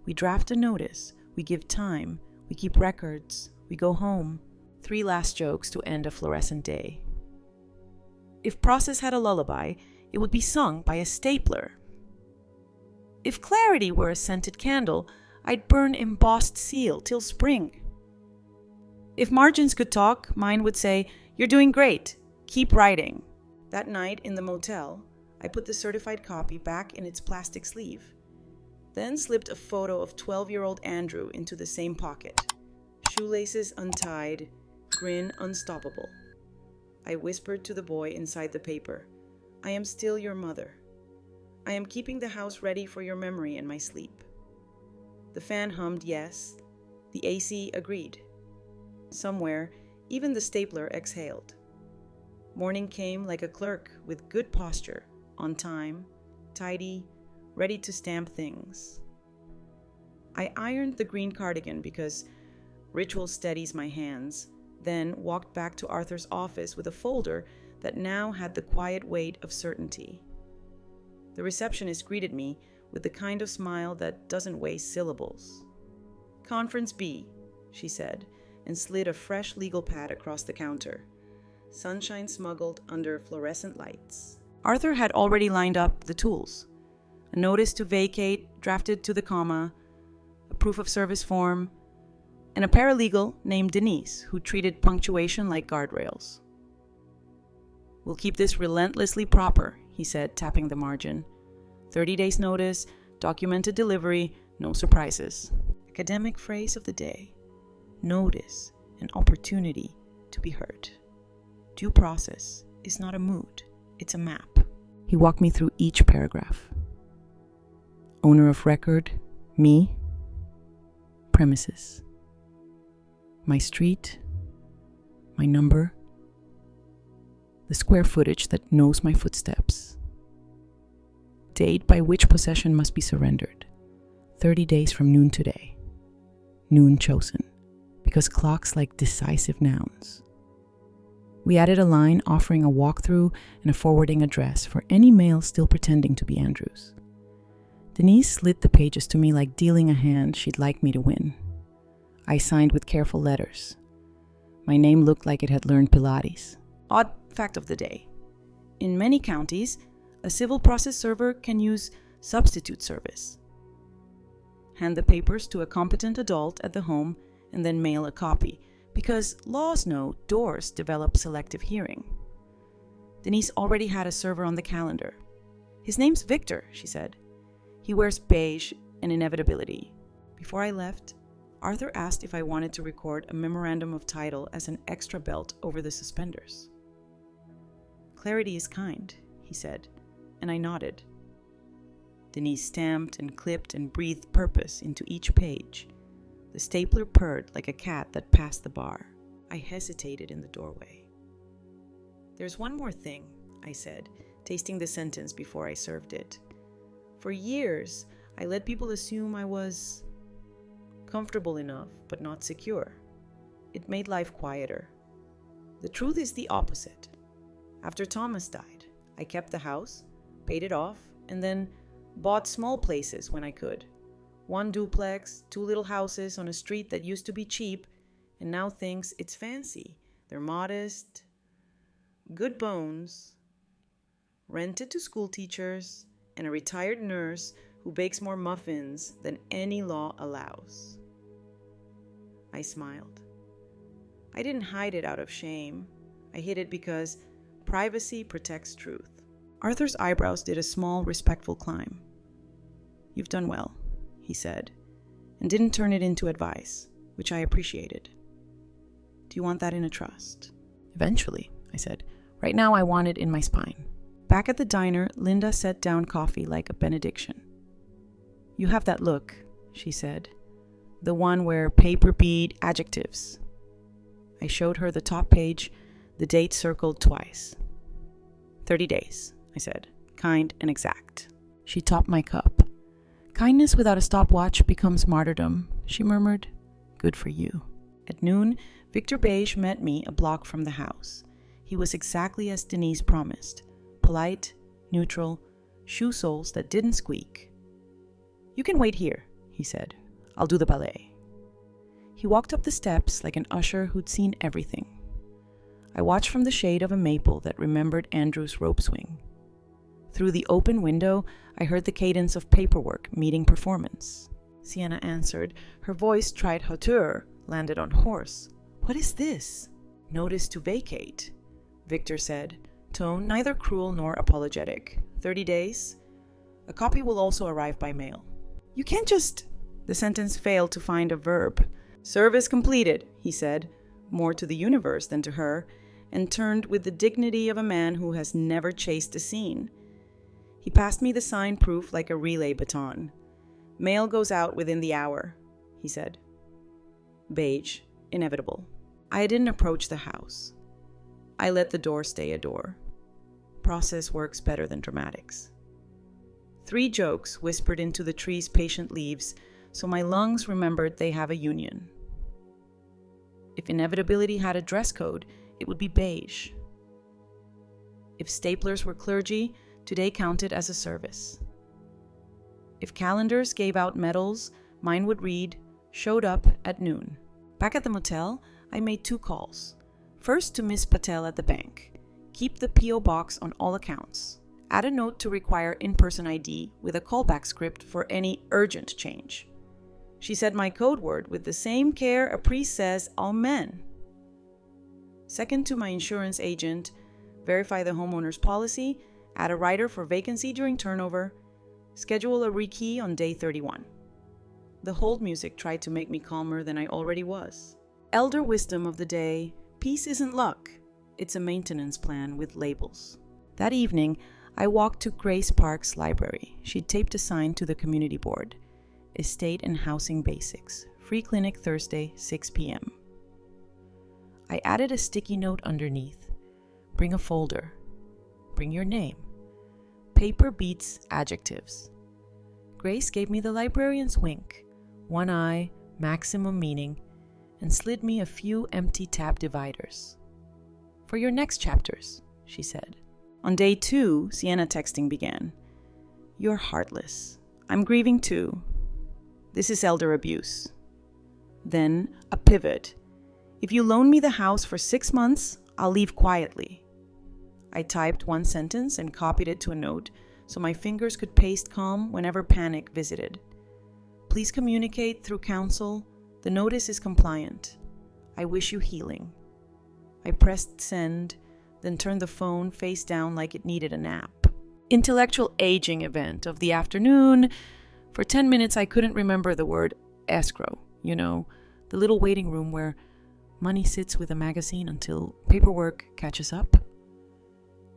We draft a notice, we give time, we keep records, we go home. 3 last jokes to end a fluorescent day. If process had a lullaby, it would be sung by a stapler. If clarity were a scented candle, I'd burn embossed seal till spring. If margins could talk, mine would say, "You're doing great. Keep writing. That night in the motel, I put the certified copy back in its plastic sleeve, then slipped a photo of 12-year-old Andrew into the same pocket. Shoelaces untied, grin unstoppable. I whispered to the boy inside the paper, "I am still your mother. I am keeping the house ready for your memory in my sleep." The fan hummed yes. The AC agreed. Somewhere, even the stapler exhaled. Morning came like a clerk with good posture, on time, tidy, ready to stamp things. I ironed the green cardigan because ritual steadies my hands, then walked back to Arthur's office with a folder that now had the quiet weight of certainty. The receptionist greeted me with the kind of smile that doesn't waste syllables. "Conference B," she said, and slid a fresh legal pad across the counter. Sunshine smuggled under fluorescent lights. Arthur had already lined up the tools. A notice to vacate drafted to the comma, a proof of service form, and a paralegal named Denise who treated punctuation like guardrails. "We'll keep this relentlessly proper," he said, tapping the margin. 30 days notice, documented delivery, no surprises. Academic phrase of the day. Notice an opportunity to be heard. Due process is not a mood, it's a map. He walked me through each paragraph. Owner of record, me. Premises. My street, my number, the square footage that knows my footsteps. Date by which possession must be surrendered. 30 days from noon today. Noon chosen, because clocks like decisive nouns. We added a line offering a walkthrough and a forwarding address for any mail still pretending to be Andrew's. Denise slid the pages to me like dealing a hand she'd like me to win. I signed with careful letters. My name looked like it had learned Pilates. Odd fact of the day. In many counties, a civil process server can use substitute service. Hand the papers to a competent adult at the home and then mail a copy, because laws know doors develop selective hearing. Denise already had a server on the calendar. "His name's Victor," she said. "He wears beige and inevitability." Before I left, Arthur asked if I wanted to record a memorandum of title as an extra belt over the suspenders. "Clarity is kind," he said, and I nodded. Denise stamped and clipped and breathed purpose into each page. The stapler purred like a cat that passed the bar. I hesitated in the doorway. "There's one more thing," I said, tasting the sentence before I served it. "For years, I let people assume I was comfortable enough, but not secure. It made life quieter. The truth is the opposite. After Thomas died, I kept the house, paid it off, and then bought small places when I could. One duplex, 2 little houses on a street that used to be cheap and now thinks it's fancy. They're modest, good bones, rented to school teachers, and a retired nurse who bakes more muffins than any law allows." I smiled. I didn't hide it out of shame. I hid it because privacy protects truth. Arthur's eyebrows did a small, respectful climb. "You've done well," he said, and didn't turn it into advice, which I appreciated. "Do you want that in a trust?" "Eventually," I said. "Right now I want it in my spine." Back at the diner, Linda set down coffee like a benediction. "You have that look," she said. "The one where paper bead adjectives." I showed her the top page, the date circled twice. 30 days, I said, kind and exact. She topped my cup. "Kindness without a stopwatch becomes martyrdom," she murmured. "Good for you." At noon, Victor Beige met me a block from the house. He was exactly as Denise promised. Polite, neutral, shoe soles that didn't squeak. "You can wait here," he said. "I'll do the ballet." He walked up the steps like an usher who'd seen everything. I watched from the shade of a maple that remembered Andrew's rope swing. Through the open window, I heard the cadence of paperwork meeting performance. Sienna answered. Her voice tried hauteur, landed on hoarse. "What is this?" "Notice to vacate. Victor said, tone neither cruel nor apologetic. 30 days? A copy will also arrive by mail. You can't just... The sentence failed to find a verb. Service completed, he said, more to the universe than to her, and turned with the dignity of a man who has never chased a scene. He passed me the signed proof like a relay baton. Mail goes out within the hour, he said. Beige, inevitable. I didn't approach the house. I let the door stay a door. Process works better than dramatics. 3 jokes whispered into the tree's patient leaves, so my lungs remembered they have a union. If inevitability had a dress code, it would be beige. If staplers were clergy, today counted as a service. If calendars gave out medals, mine would read, showed up at noon. Back at the motel, I made 2 calls. First to Miss Patel at the bank. Keep the P.O. box on all accounts. Add a note to require in-person ID with a callback script for any urgent change. She said my code word with the same care a priest says amen. Second to my insurance agent, verify the homeowner's policy, add a rider for vacancy during turnover, schedule a rekey on day 31. The hold music tried to make me calmer than I already was. Elder wisdom of the day, peace isn't luck, it's a maintenance plan with labels. That evening, I walked to Grace Park's library. She'd taped a sign to the community board. Estate and Housing Basics. Free clinic Thursday, 6 p.m. I added a sticky note underneath. Bring a folder. Bring your name. Paper beats adjectives. Grace gave me the librarian's wink. 1 eye, maximum meaning, and slid me a few empty tab dividers. For your next chapters, she said. On day 2, Sienna texting began. You're heartless. I'm grieving too. This is elder abuse. Then, a pivot. If you loan me the house for 6 months, I'll leave quietly. I typed 1 sentence and copied it to a note so my fingers could paste calm whenever panic visited. Please communicate through counsel. The notice is compliant. I wish you healing. I pressed send, then turned the phone face down like it needed a nap. Intellectual aging event of the afternoon. For 10 minutes, I couldn't remember the word escrow. You know, the little waiting room where money sits with a magazine until paperwork catches up.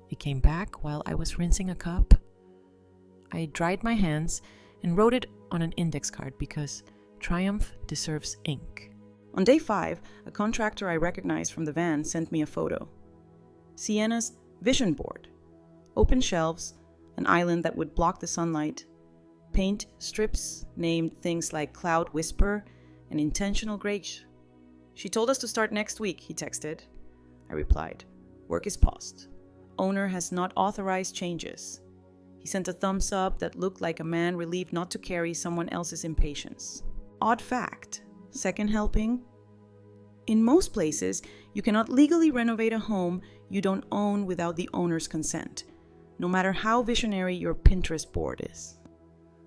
It came back while I was rinsing a cup. I dried my hands and wrote it on an index card because triumph deserves ink. On day 5, a contractor I recognized from the van sent me a photo. Sienna's vision board. Open shelves, an island that would block the sunlight, paint strips named things like Cloud Whisper and Intentional Grace. She told us to start next week, he texted. I replied, work is paused. Owner has not authorized changes. He sent a thumbs up that looked like a man relieved not to carry someone else's impatience. Odd fact, second helping. In most places, you cannot legally renovate a home you don't own without the owner's consent, no matter how visionary your Pinterest board is.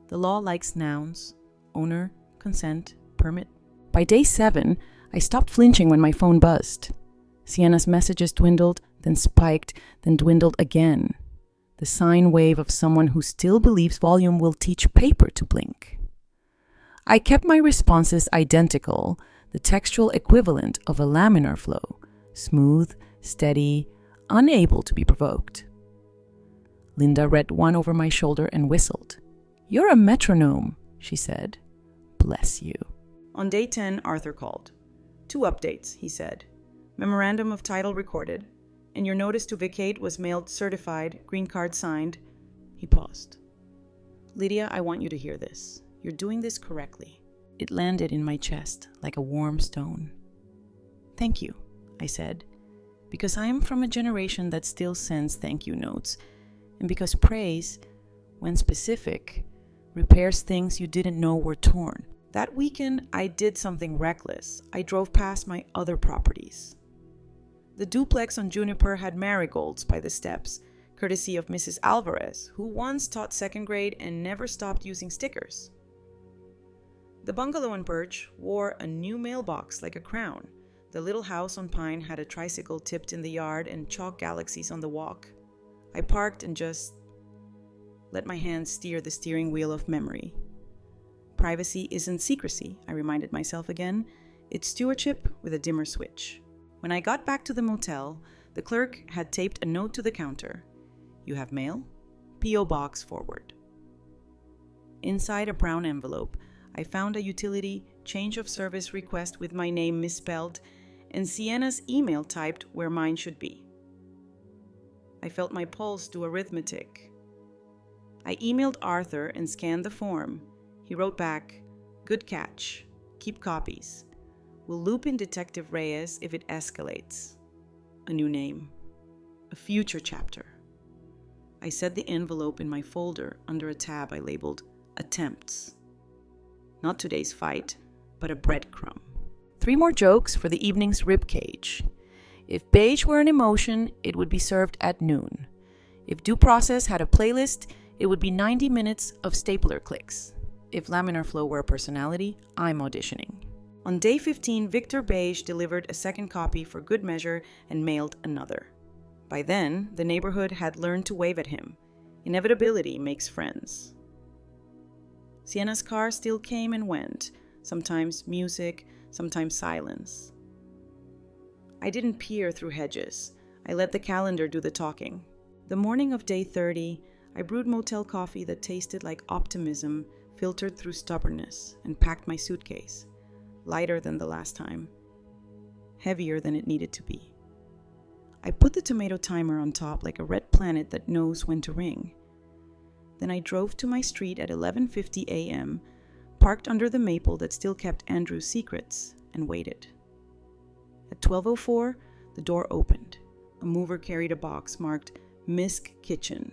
The law likes nouns, owner, consent, permit. By day 7, I stopped flinching when my phone buzzed. Sienna's messages dwindled, then spiked, then dwindled again. The sine wave of someone who still believes volume will teach paper to blink. I kept my responses identical, the textual equivalent of a laminar flow, smooth, steady, unable to be provoked. Linda read one over my shoulder and whistled. You're a metronome, she said. Bless you. On day 10, Arthur called. 2 updates, he said. Memorandum of title recorded, and your notice to vacate was mailed certified, green card signed. He paused. Lydia, I want you to hear this. You're doing this correctly. It landed in my chest like a warm stone. Thank you, I said, because I am from a generation that still sends thank you notes, and because praise, when specific, repairs things you didn't know were torn. That weekend, I did something reckless. I drove past my other properties. The duplex on Juniper had marigolds by the steps, courtesy of Mrs. Alvarez, who once taught 2nd grade and never stopped using stickers. The bungalow on Birch wore a new mailbox like a crown. The little house on Pine had a tricycle tipped in the yard and chalk galaxies on the walk. I parked and just let my hands steer the steering wheel of memory. Privacy isn't secrecy, I reminded myself again. It's stewardship with a dimmer switch. When I got back to the motel, the clerk had taped a note to the counter. You have mail? P.O. Box forward. Inside a brown envelope, I found a utility change of service request with my name misspelled and Sienna's email typed where mine should be. I felt my pulse do arithmetic. I emailed Arthur and scanned the form. He wrote back, "Good catch. Keep copies. We'll loop in Detective Reyes if it escalates." A new name. A future chapter. I set the envelope in my folder under a tab I labeled Attempts. Not today's fight, but a breadcrumb. 3 more jokes for the evening's ribcage. If beige were an emotion, it would be served at noon. If due process had a playlist, it would be 90 minutes of stapler clicks. If laminar flow were a personality, I'm auditioning. On day 15, Victor Beige delivered a second copy for good measure and mailed another. By then, the neighborhood had learned to wave at him. Inevitability makes friends. Sienna's car still came and went, sometimes music, sometimes silence. I didn't peer through hedges. I let the calendar do the talking. The morning of day 30, I brewed motel coffee that tasted like optimism filtered through stubbornness and packed my suitcase, lighter than the last time, heavier than it needed to be. I put the tomato timer on top like a red planet that knows when to ring. Then I drove to my street at 11:50 a.m., parked under the maple that still kept Andrew's secrets, and waited. At 12:04, the door opened. A mover carried a box marked Misk Kitchen.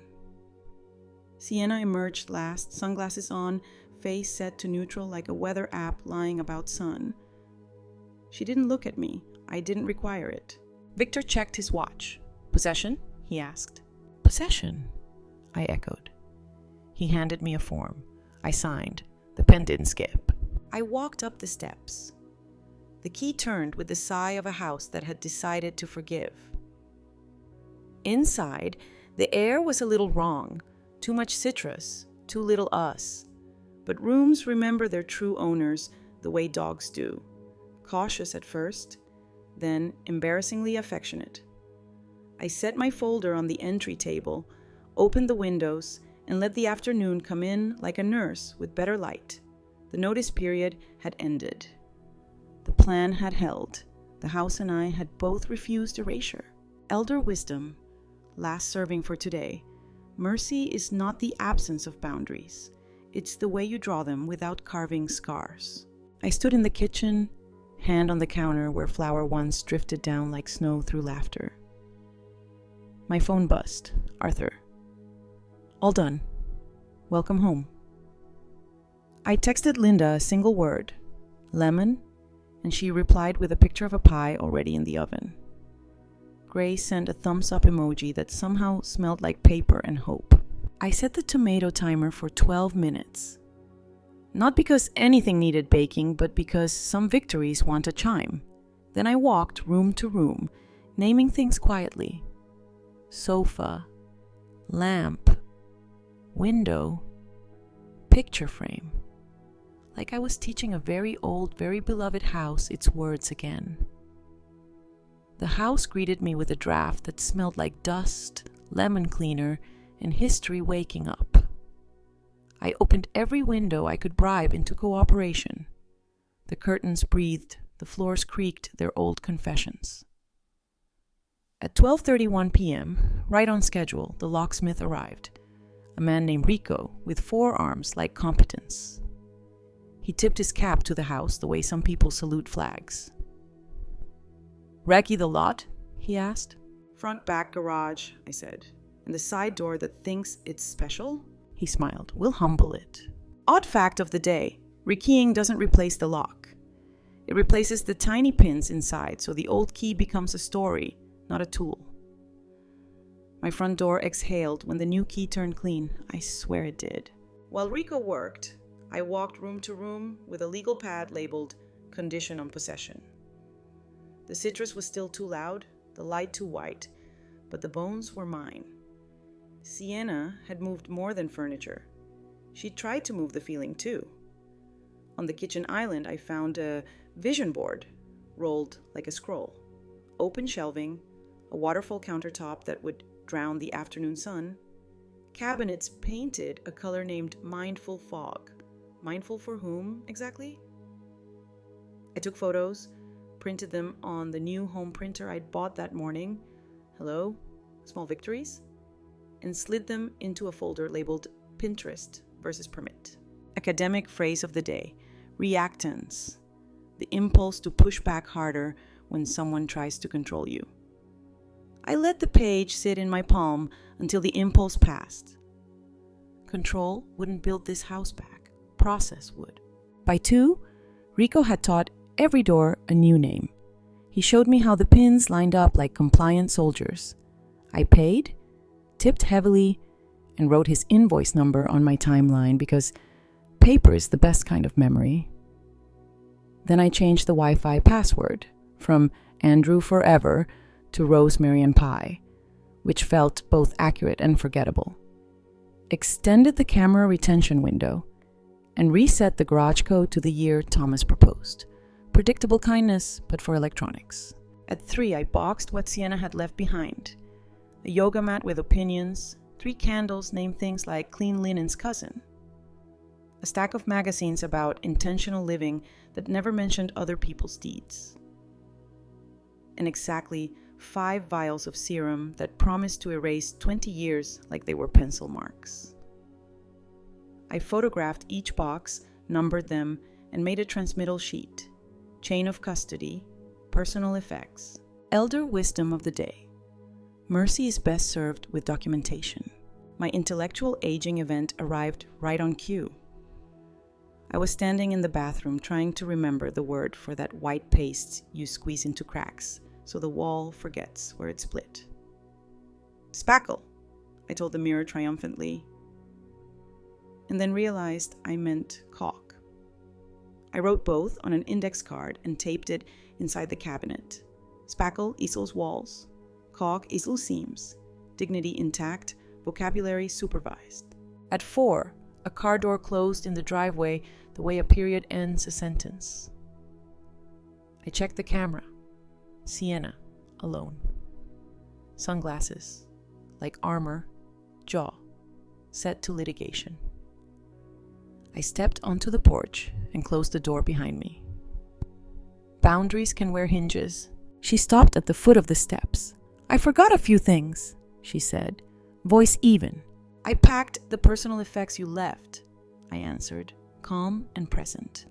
Sienna emerged last, sunglasses on, face set to neutral like a weather app lying about sun. She didn't look at me. I didn't require it. Victor checked his watch. "Possession?" he asked. "Possession?" I echoed. He handed me a form. I signed. The pen didn't skip. I walked up the steps. The key turned with the sigh of a house that had decided to forgive. Inside, the air was a little wrong. Too much citrus, too little us. But rooms remember their true owners the way dogs do. Cautious at first, then embarrassingly affectionate. I set my folder on the entry table, opened the windows, and let the afternoon come in like a nurse with better light. The notice period had ended. The plan had held. The house and I had both refused erasure. Elder wisdom, last serving for today. Mercy is not the absence of boundaries. It's the way you draw them without carving scars. I stood in the kitchen, hand on the counter where flour once drifted down like snow through laughter. My phone buzzed. Arthur. "All done. Welcome home." I texted Linda a single word, lemon, and she replied with a picture of a pie already in the oven. Grace sent a thumbs up emoji that somehow smelled like paper and hope. I set the tomato timer for 12 minutes. Not because anything needed baking, but because some victories want a chime. Then I walked room to room, naming things quietly. Sofa, lamp, window, picture frame. Like I was teaching a very old, very beloved house its words again. The house greeted me with a draft that smelled like dust, lemon cleaner, and history waking up. I opened every window I could bribe into cooperation. The curtains breathed, the floors creaked their old confessions. At 12:31 p.m., right on schedule, the locksmith arrived. A man named Rico, with 4 arms like competence. He tipped his cap to the house the way some people salute flags. "Recce the lot?" he asked. "Front, back, garage," I said. "And the side door that thinks it's special?" He smiled. "We'll humble it." Odd fact of the day, rekeying doesn't replace the lock. It replaces the tiny pins inside, so the old key becomes a story, not a tool. My front door exhaled when the new key turned clean. I swear it did. While Rico worked, I walked room to room with a legal pad labeled Condition on Possession. The citrus was still too loud, the light too white, but the bones were mine. Sienna had moved more than furniture. She tried to move the feeling too. On the kitchen island, I found a vision board, rolled like a scroll, open shelving, a waterfall countertop that would drown the afternoon sun, cabinets painted a color named Mindful Fog. Mindful for whom, exactly? I took photos, printed them on the new home printer I'd bought that morning, hello, small victories, and slid them into a folder labeled Pinterest versus Permit. Academic phrase of the day, reactance, the impulse to push back harder when someone tries to control you. I let the page sit in my palm until the impulse passed. Control wouldn't build this house back. Process would. By 2, Rico had taught every door a new name. He showed me how the pins lined up like compliant soldiers. I paid, tipped heavily, and wrote his invoice number on my timeline because paper is the best kind of memory. Then I changed the Wi-Fi password from Andrew Forever to Rosemary and Pie, which felt both accurate and forgettable. Extended the camera retention window and reset the garage code to the year Thomas proposed. Predictable kindness, but for electronics. At 3, I boxed what Sienna had left behind. A yoga mat with opinions, 3 candles named things like Clean Linen's cousin. A stack of magazines about intentional living that never mentioned other people's deeds. And exactly 5 vials of serum that promised to erase 20 years like they were pencil marks. I photographed each box, numbered them, and made a transmittal sheet. Chain of custody, personal effects, elder wisdom of the day. Mercy is best served with documentation. My intellectual aging event arrived right on cue. I was standing in the bathroom trying to remember the word for that white paste you squeeze into cracks so the wall forgets where it split. Spackle, I told the mirror triumphantly, and then realized I meant caulk. I wrote both on an index card and taped it inside the cabinet. Spackle, easel's walls. Caulk, easel seams. Dignity intact, vocabulary supervised. At 4, a car door closed in the driveway the way a period ends a sentence. I checked the camera. Sienna, alone. Sunglasses, like armor, jaw, set to litigation. I stepped onto the porch and closed the door behind me. Boundaries can wear hinges. She stopped at the foot of the steps. I forgot a few things, she said, voice even. I packed the personal effects you left, I answered, calm and present.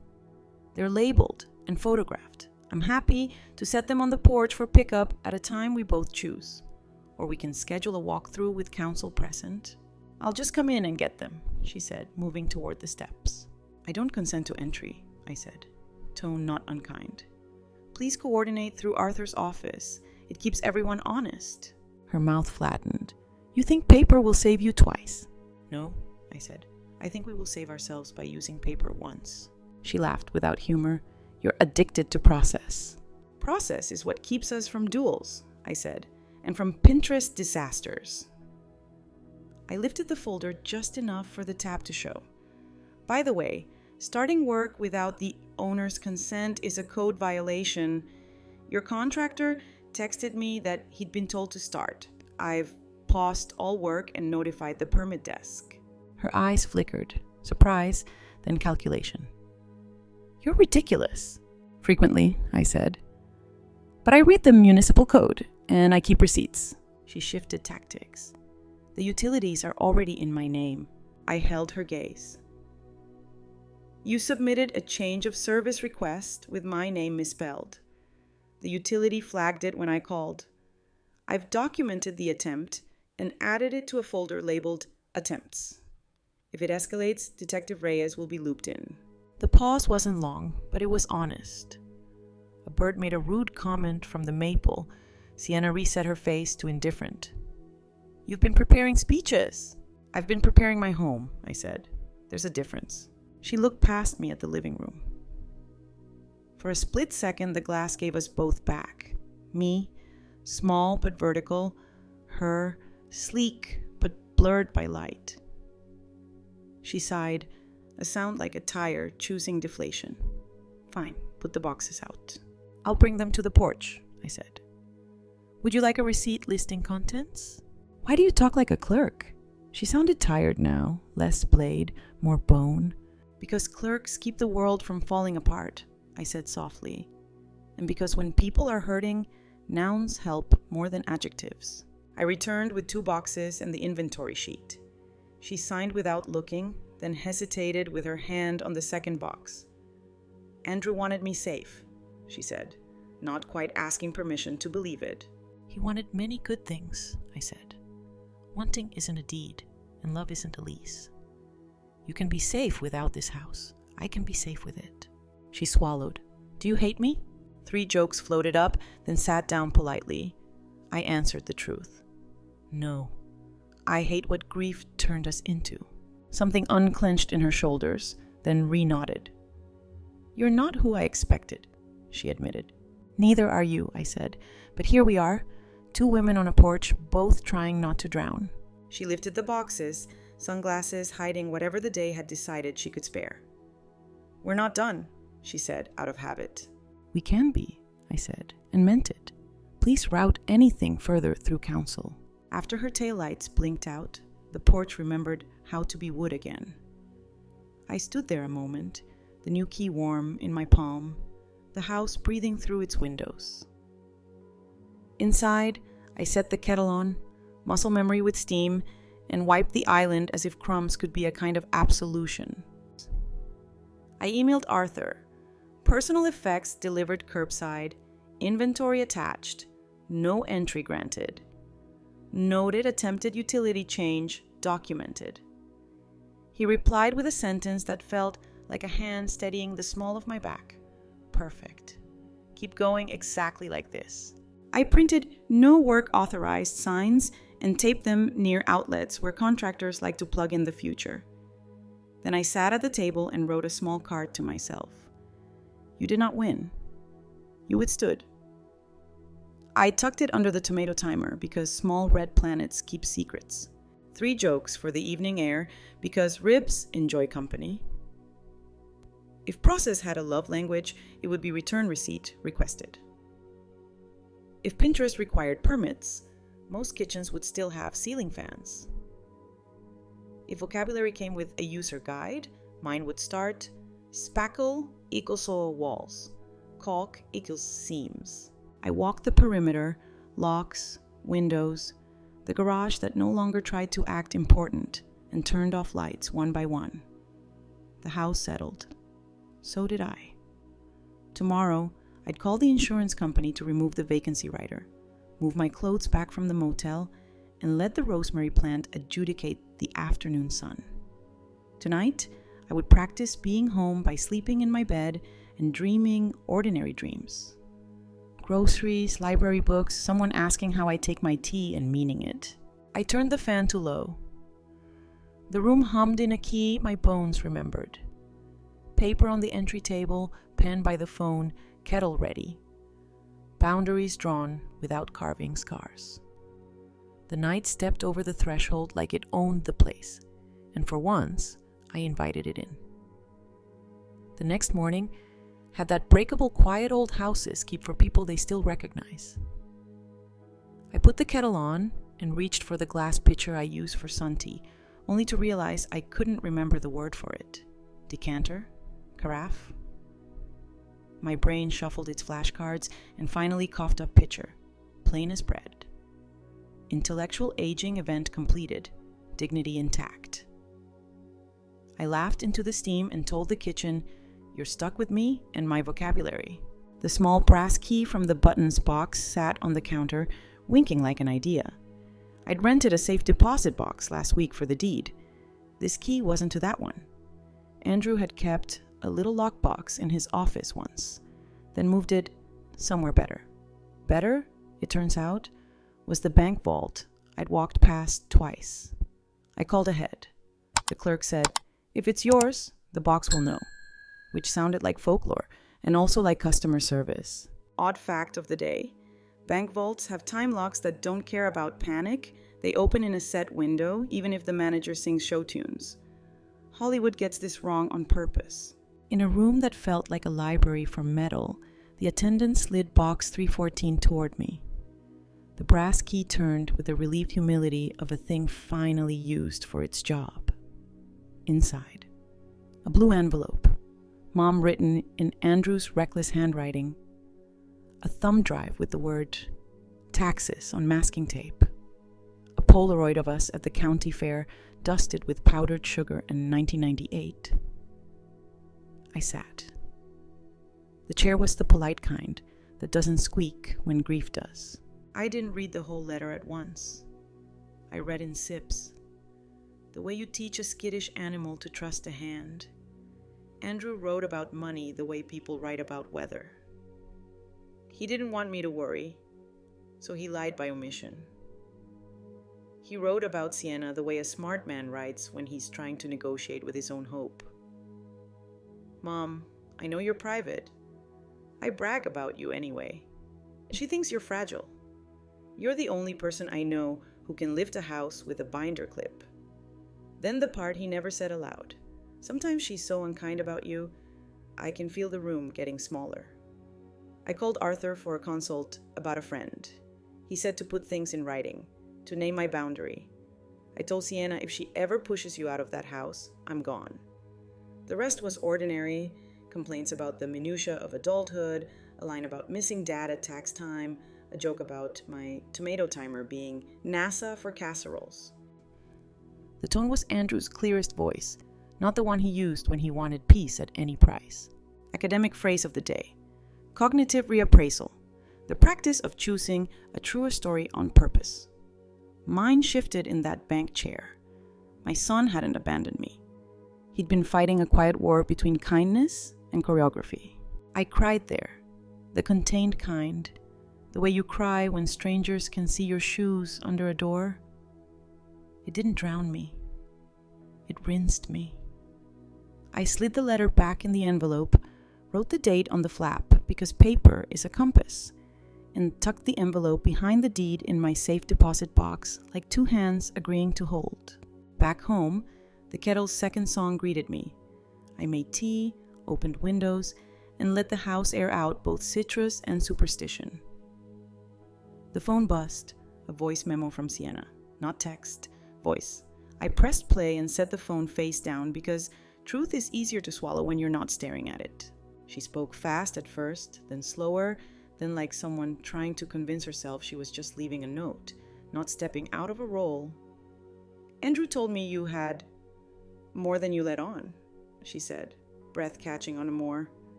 They're labeled and photographed. I'm happy to set them on the porch for pickup at a time we both choose. Or we can schedule a walkthrough with counsel present. I'll just come in and get them, she said, moving toward the steps. I don't consent to entry, I said, tone not unkind. Please coordinate through Arthur's office. It keeps everyone honest. Her mouth flattened. You think paper will save you twice? No, I said. I think we will save ourselves by using paper once. She laughed without humor. You're addicted to process. Process is what keeps us from duels, I said, and from Pinterest disasters. I lifted the folder just enough for the tab to show. By the way, starting work without the owner's consent is a code violation. Your contractor texted me that he'd been told to start. I've paused all work and notified the permit desk. Her eyes flickered, surprise, then calculation. You're ridiculous. Frequently, I said. But I read the municipal code, and I keep receipts. She shifted tactics. The utilities are already in my name. I held her gaze. You submitted a change of service request with my name misspelled. The utility flagged it when I called. I've documented the attempt and added it to a folder labeled Attempts. If it escalates, Detective Reyes will be looped in. The pause wasn't long, but it was honest. A bird made a rude comment from the maple. Sienna reset her face to indifferent. You've been preparing speeches. I've been preparing my home, I said. There's a difference. She looked past me at the living room. For a split second, the glass gave us both back. Me, small but vertical. Her, sleek but blurred by light. She sighed, a sound like a tire choosing deflation. Fine, put the boxes out. I'll bring them to the porch, I said. Would you like a receipt listing contents? Why do you talk like a clerk? She sounded tired now, less blade, more bone. Because clerks keep the world from falling apart, I said softly. And because when people are hurting, nouns help more than adjectives. I returned with 2 boxes and the inventory sheet. She signed without looking, then hesitated with her hand on the second box. Andrew wanted me safe, she said, not quite asking permission to believe it. He wanted many good things, I said. Wanting isn't a deed, and love isn't a lease. You can be safe without this house. I can be safe with it. She swallowed. Do you hate me? 3 jokes floated up, then sat down politely. I answered the truth. No. I hate what grief turned us into. Something unclenched in her shoulders, then re-nodded. You're not who I expected, she admitted. Neither are you, I said. But here we are, 2 women on a porch, both trying not to drown. She lifted the boxes, sunglasses hiding whatever the day had decided she could spare. We're not done, she said, out of habit. We can be, I said, and meant it. Please route anything further through council. After her taillights blinked out, the porch remembered how to be wood again. I stood there a moment, the new key warm in my palm, the house breathing through its windows. Inside, I set the kettle on, muscle memory with steam, and wiped the island as if crumbs could be a kind of absolution. I emailed Arthur. Personal effects delivered curbside, inventory attached, no entry granted. Noted attempted utility change documented. He replied with a sentence that felt like a hand steadying the small of my back. Perfect. Keep going exactly like this. I printed no work authorized signs and taped them near outlets where contractors like to plug in the future. Then I sat at the table and wrote a small card to myself. You did not win. You withstood. I tucked it under the tomato timer because small red planets keep secrets. 3 jokes for the evening air because ribs enjoy company. If process had a love language, it would be return receipt requested. If Pinterest required permits, most kitchens would still have ceiling fans. If vocabulary came with a user guide, mine would start spackle equals soil walls, caulk equals seams. I walked the perimeter, locks, windows, the garage that no longer tried to act important and turned off lights one by one. The house settled. So did I. Tomorrow, I'd call the insurance company to remove the vacancy rider, move my clothes back from the motel, and let the rosemary plant adjudicate the afternoon sun. Tonight, I would practice being home by sleeping in my bed and dreaming ordinary dreams. Groceries, library books, someone asking how I take my tea and meaning it. I turned the fan to low. The room hummed in a key my bones remembered. Paper on the entry table, pen by the phone, kettle ready. Boundaries drawn without carving scars. The night stepped over the threshold like it owned the place, and for once, I invited it in. The next morning had that breakable quiet old houses keep for people they still recognize. I put the kettle on and reached for the glass pitcher I use for sun tea, only to realize I couldn't remember the word for it. Decanter? Carafe? My brain shuffled its flashcards and finally coughed up pitcher, plain as bread. Intellectual aging event completed, dignity intact. I laughed into the steam and told the kitchen, "You're stuck with me and my vocabulary." The small brass key from the buttons box sat on the counter, winking like an idea. I'd rented a safe deposit box last week for the deed. This key wasn't to that one. Andrew had kept a little lockbox in his office once, then moved it somewhere better. Better, it turns out, was the bank vault I'd walked past twice. I called ahead. The clerk said, "If it's yours, the box will know," which sounded like folklore and also like customer service. Odd fact of the day, Bank vaults have time locks that don't care about panic. They open in a set window, even if the manager sings show tunes. Hollywood gets this wrong on purpose. In a room that felt like a library for metal, the attendant slid box 314 toward me. The brass key turned with the relieved humility of a thing finally used for its job. Inside, a blue envelope, Mom written in Andrew's reckless handwriting, a thumb drive with the word taxes on masking tape, a Polaroid of us at the county fair dusted with powdered sugar in 1998. I sat. The chair was the polite kind that doesn't squeak when grief does. I didn't read the whole letter at once. I read in sips. The way you teach a skittish animal to trust a hand. Andrew wrote about money the way people write about weather. He didn't want me to worry, so he lied by omission. He wrote about Sienna the way a smart man writes when he's trying to negotiate with his own hope. Mom, I know you're private. I brag about you anyway. She thinks you're fragile. You're the only person I know who can lift a house with a binder clip. Then the part he never said aloud. Sometimes she's so unkind about you, I can feel the room getting smaller. I called Arthur for a consult about a friend. He said to put things in writing, to name my boundary. I told Sienna if she ever pushes you out of that house, I'm gone. The rest was ordinary, complaints about the minutiae of adulthood, a line about missing dad at tax time, a joke about my tomato timer being NASA for casseroles. The tone was Andrew's clearest voice, not the one he used when he wanted peace at any price. Academic phrase of the day. Cognitive reappraisal, the practice of choosing a truer story on purpose. Mine shifted in that bank chair. My son hadn't abandoned me. He'd been fighting a quiet war between kindness and choreography. I cried there, the contained kind, the way you cry when strangers can see your shoes under a door. It didn't drown me. It rinsed me. I slid the letter back in the envelope, wrote the date on the flap because paper is a compass, and tucked the envelope behind the deed in my safe deposit box like two hands agreeing to hold. Back home, the kettle's second song greeted me. I made tea, opened windows, and let the house air out both citrus and superstition. The phone buzzed, a voice memo from Sienna. Not text, voice. I pressed play and set the phone face down because truth is easier to swallow when you're not staring at it. She spoke fast at first, then slower, then like someone trying to convince herself she was just leaving a note, not stepping out of a role. Andrew told me you had more than you let on, she said, breath catching on a more.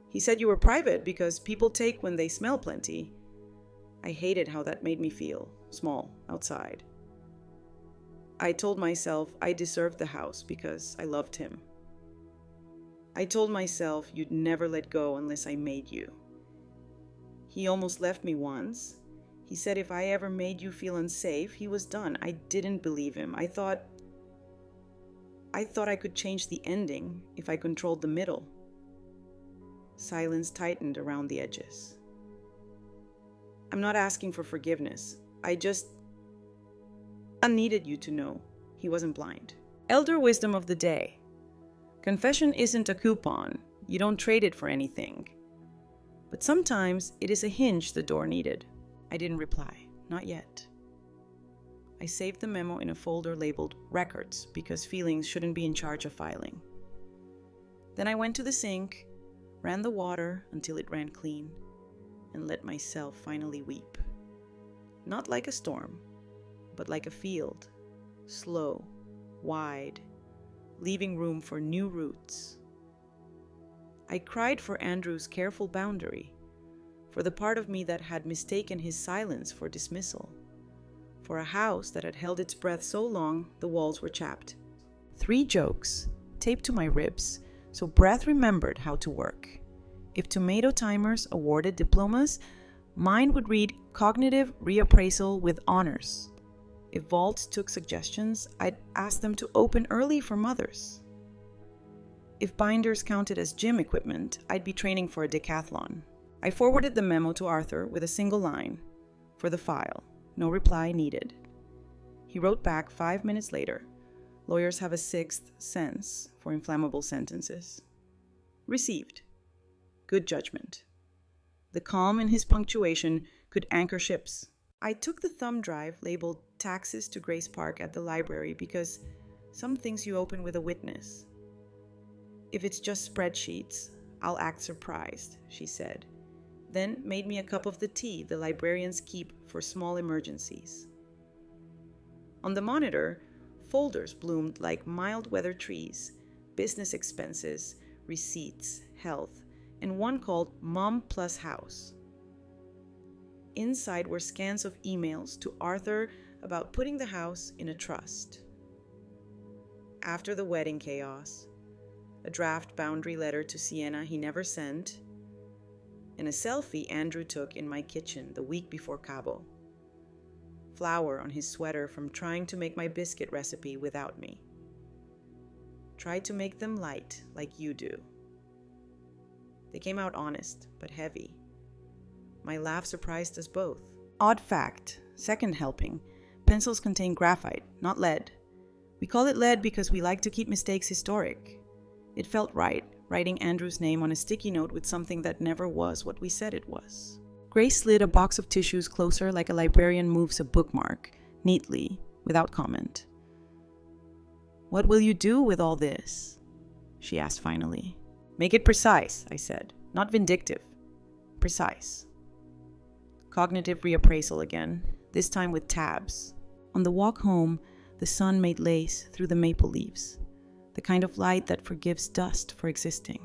He said you were private because people take when they smell plenty. I hated how that made me feel, small, outside. I told myself I deserved the house because I loved him. I told myself you'd never let go unless I made you. He almost left me once. He said if I ever made you feel unsafe, he was done. I didn't believe him. I thought I could change the ending if I controlled the middle. Silence tightened around the edges. I'm not asking for forgiveness. I needed you to know he wasn't blind. Elder wisdom of the day. Confession isn't a coupon. You don't trade it for anything. But sometimes it is a hinge the door needed. I didn't reply. Not yet. I saved the memo in a folder labeled Records because feelings shouldn't be in charge of filing. Then I went to the sink, ran the water until it ran clean, and let myself finally weep. Not like a storm, but like a field, slow, wide, leaving room for new roots. I cried for Andrew's careful boundary, for the part of me that had mistaken his silence for dismissal, for a house that had held its breath so long the walls were chapped. 3 jokes, taped to my ribs, so breath remembered how to work. If tomato timers awarded diplomas, mine would read Cognitive Reappraisal with Honors. If vaults took suggestions, I'd ask them to open early for mothers. If binders counted as gym equipment, I'd be training for a decathlon. I forwarded the memo to Arthur with a single line, "For the file. No reply needed." He wrote back 5 minutes later. Lawyers have a sixth sense for inflammable sentences. "Received. Good judgment." The calm in his punctuation could anchor ships. I took the thumb drive labeled "Taxes to Grace Park" at the library because some things you open with a witness. "If it's just spreadsheets, I'll act surprised," she said, then made me a cup of the tea the librarians keep for small emergencies. On the monitor, folders bloomed like mild-weather trees: business expenses, receipts, health, and one called Mom Plus House. Inside were scans of emails to Arthur about putting the house in a trust. After the wedding chaos, a draft boundary letter to Sienna he never sent, and a selfie Andrew took in my kitchen the week before Cabo. Flour on his sweater from trying to make my biscuit recipe without me. Tried to make them light like you do. They came out honest, but heavy. My laugh surprised us both. Odd fact, second helping, pencils contain graphite, not lead. We call it lead because we like to keep mistakes historic. It felt right, writing Andrew's name on a sticky note with something that never was what we said it was. Grace slid a box of tissues closer like a librarian moves a bookmark, neatly, without comment. "What will you do with all this?" she asked finally. "Make it precise," I said. "Not vindictive. Precise." Cognitive reappraisal again, this time with tabs. On the walk home, the sun made lace through the maple leaves, the kind of light that forgives dust for existing.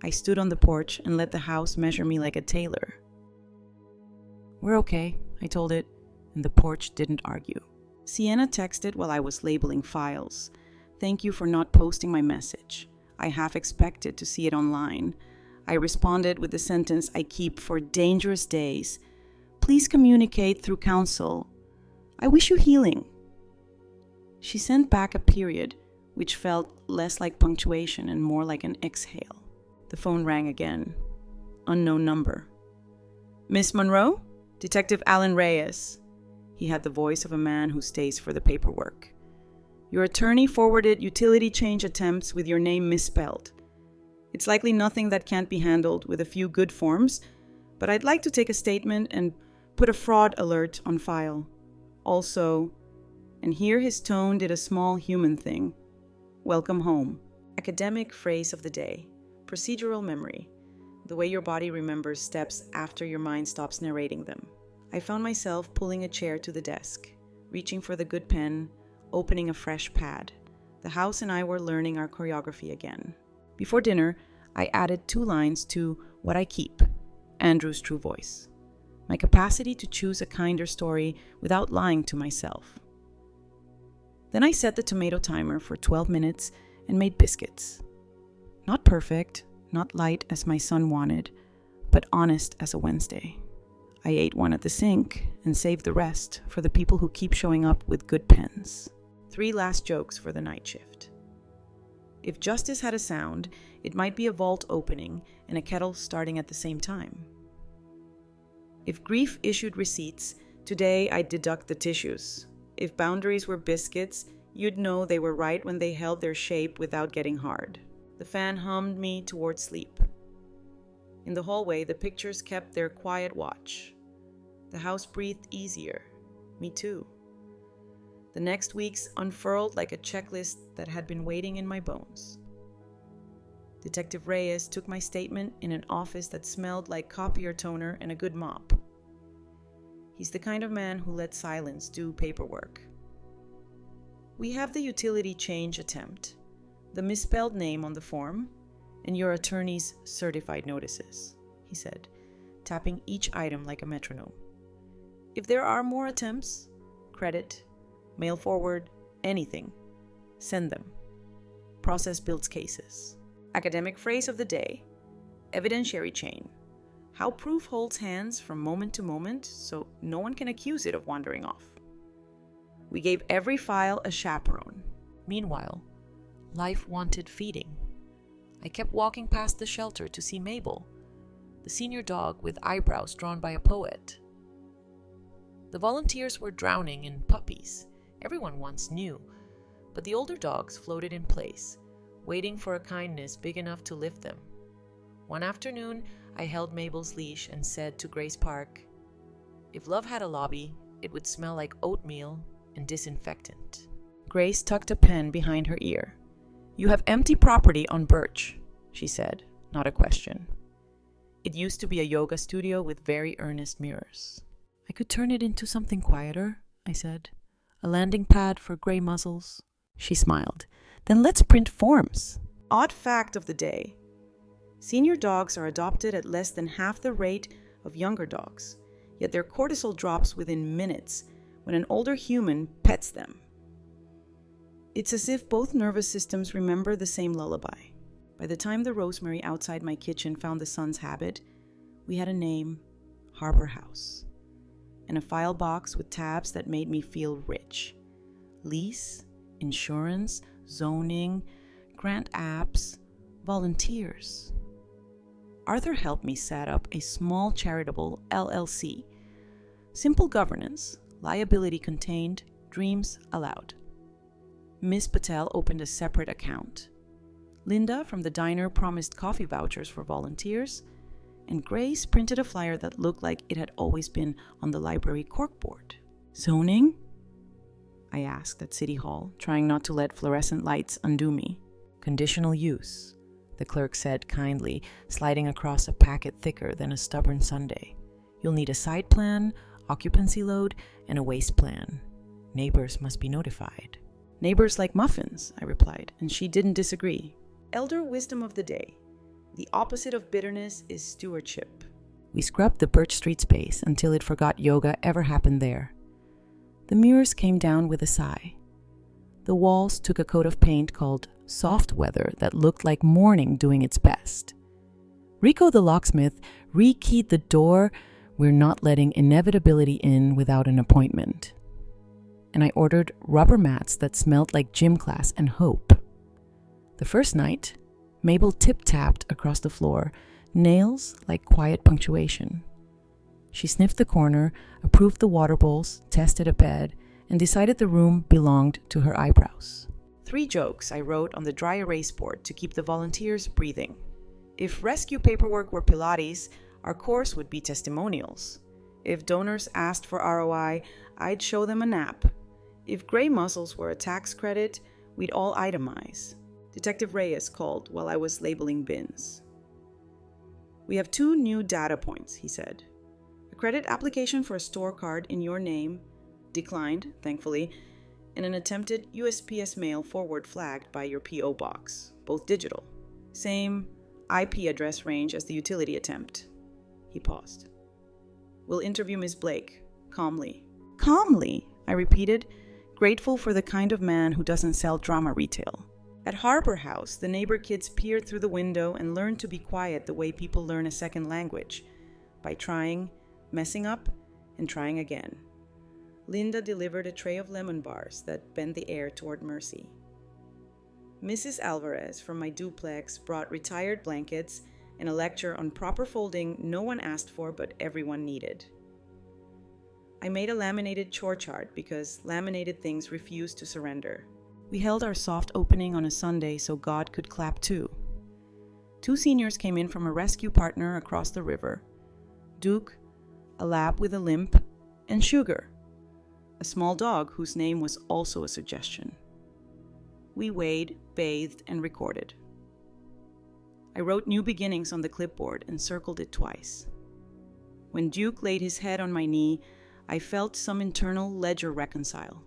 I stood on the porch and let the house measure me like a tailor. "We're okay," I told it, and the porch didn't argue. Sienna texted while I was labeling files. "Thank you for not posting my message. I half expected to see it online." I responded with the sentence I keep for dangerous days. "Please communicate through counsel. I wish you healing." She sent back a period, which felt less like punctuation and more like an exhale. The phone rang again. Unknown number. "Miss Monroe? Detective Alan Reyes." He had the voice of a man who stays for the paperwork. "Your attorney forwarded utility change attempts with your name misspelled. It's likely nothing that can't be handled with a few good forms, but I'd like to take a statement and put a fraud alert on file. Also," and here his tone did a small human thing, "welcome home." Academic phrase of the day. Procedural memory. The way your body remembers steps after your mind stops narrating them. I found myself pulling a chair to the desk, reaching for the good pen, opening a fresh pad. The house and I were learning our choreography again. Before dinner, I added 2 lines to What I Keep, Andrew's true voice. My capacity to choose a kinder story without lying to myself. Then I set the tomato timer for 12 minutes and made biscuits. Not perfect, not light as my son wanted, but honest as a Wednesday. I ate one at the sink and saved the rest for the people who keep showing up with good pens. 3 last jokes for the night shift. If justice had a sound, it might be a vault opening and a kettle starting at the same time. If grief issued receipts, today I'd deduct the tissues. If boundaries were biscuits, you'd know they were right when they held their shape without getting hard. The fan hummed me toward sleep. In the hallway, the pictures kept their quiet watch. The house breathed easier. Me too. The next weeks unfurled like a checklist that had been waiting in my bones. Detective Reyes took my statement in an office that smelled like copier toner and a good mop. He's the kind of man who lets silence do paperwork. "We have the utility change attempt, the misspelled name on the form, and your attorney's certified notices," he said, tapping each item like a metronome. "If there are more attempts, credit, mail forward, anything, send them. Process builds cases." Academic phrase of the day. Evidentiary chain. How proof holds hands from moment to moment so no one can accuse it of wandering off. We gave every file a chaperone. Meanwhile, life wanted feeding. I kept walking past the shelter to see Mabel. the senior dog with eyebrows drawn by a poet. The volunteers were drowning in puppies, everyone once knew, but the older dogs floated in place, waiting for a kindness big enough to lift them. One afternoon, I held Mabel's leash and said to Grace Park, "If love had a lobby, it would smell like oatmeal and disinfectant." Grace tucked a pen behind her ear. "You have empty property on Birch," she said, not a question. It used to be a yoga studio with very earnest mirrors. "I could turn it into something quieter," I said. "A landing pad for gray muzzles." She smiled. "Then let's print forms." Odd fact of the day. Senior dogs are adopted at less than half the rate of younger dogs, yet their cortisol drops within minutes when an older human pets them. It's as if both nervous systems remember the same lullaby. By the time the rosemary outside my kitchen found the sun's habit, we had a name, Harbor House, and a file box with tabs that made me feel rich. Lease, insurance, zoning, grant apps, volunteers. Arthur helped me set up a small charitable LLC. Simple governance, liability contained, dreams allowed. Miss Patel opened a separate account. Linda from the diner promised coffee vouchers for volunteers, and Grace printed a flyer that looked like it had always been on the library corkboard. "Zoning?" I asked at City Hall, trying not to let fluorescent lights undo me. "Conditional use," the clerk said kindly, sliding across a packet thicker than a stubborn sundae. "You'll need a site plan, occupancy load, and a waste plan. Neighbors must be notified." "Neighbors like muffins," I replied, and she didn't disagree. Elder wisdom of the day. The opposite of bitterness is stewardship. We scrubbed the Birch Street space until it forgot yoga ever happened there. The mirrors came down with a sigh. The walls took a coat of paint called soft weather that looked like morning doing its best. Rico the locksmith rekeyed the door. We're not letting inevitability in without an appointment. And I ordered rubber mats that smelled like gym class and hope. The first night, Mabel tip-tapped across the floor, nails like quiet punctuation. She sniffed the corner, approved the water bowls, tested a bed, and decided the room belonged to her eyebrows. 3 jokes I wrote on the dry erase board to keep the volunteers breathing. If rescue paperwork were Pilates, our course would be testimonials. If donors asked for ROI, I'd show them a nap. If gray muscles were a tax credit, we'd all itemize. Detective Reyes called while I was labeling bins. "We have 2 new data points," he said. "A credit application for a store card in your name, declined, thankfully, and an attempted USPS mail forward flagged by your P.O. box, both digital. Same IP address range as the utility attempt." He paused. "We'll interview Miss Blake, calmly." "Calmly," I repeated, grateful for the kind of man who doesn't sell drama retail. At Harbor House, the neighbor kids peered through the window and learned to be quiet the way people learn a second language, by trying, messing up, and trying again. Linda delivered a tray of lemon bars that bent the air toward mercy. Mrs. Alvarez from my duplex brought retired blankets and a lecture on proper folding no one asked for but everyone needed. I made a laminated chore chart because laminated things refuse to surrender. We held our soft opening on a Sunday so God could clap too. 2 seniors came in from a rescue partner across the river. Duke, a lab with a limp, and Sugar, a small dog whose name was also a suggestion. We weighed, bathed, and recorded. I wrote new beginnings on the clipboard and circled it twice. When Duke laid his head on my knee, I felt some internal ledger reconcile.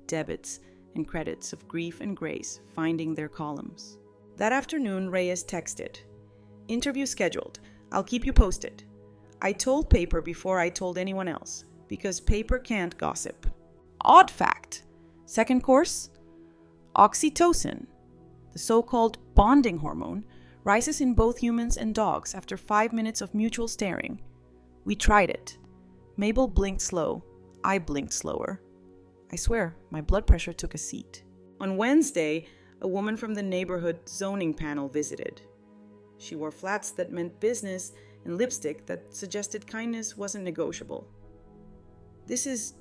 Debits and credits of grief and grace finding their columns. That afternoon, Reyes texted, "Interview scheduled. I'll keep you posted. I told Paper before I told anyone else, because Paper can't gossip." Odd fact. Second course, oxytocin, the so-called bonding hormone, rises in both humans and dogs after 5 minutes of mutual staring. We tried it. Mabel blinked slow. I blinked slower. I swear, my blood pressure took a seat. On Wednesday, a woman from the neighborhood zoning panel visited. She wore flats that meant business and lipstick that suggested kindness wasn't negotiable. "This is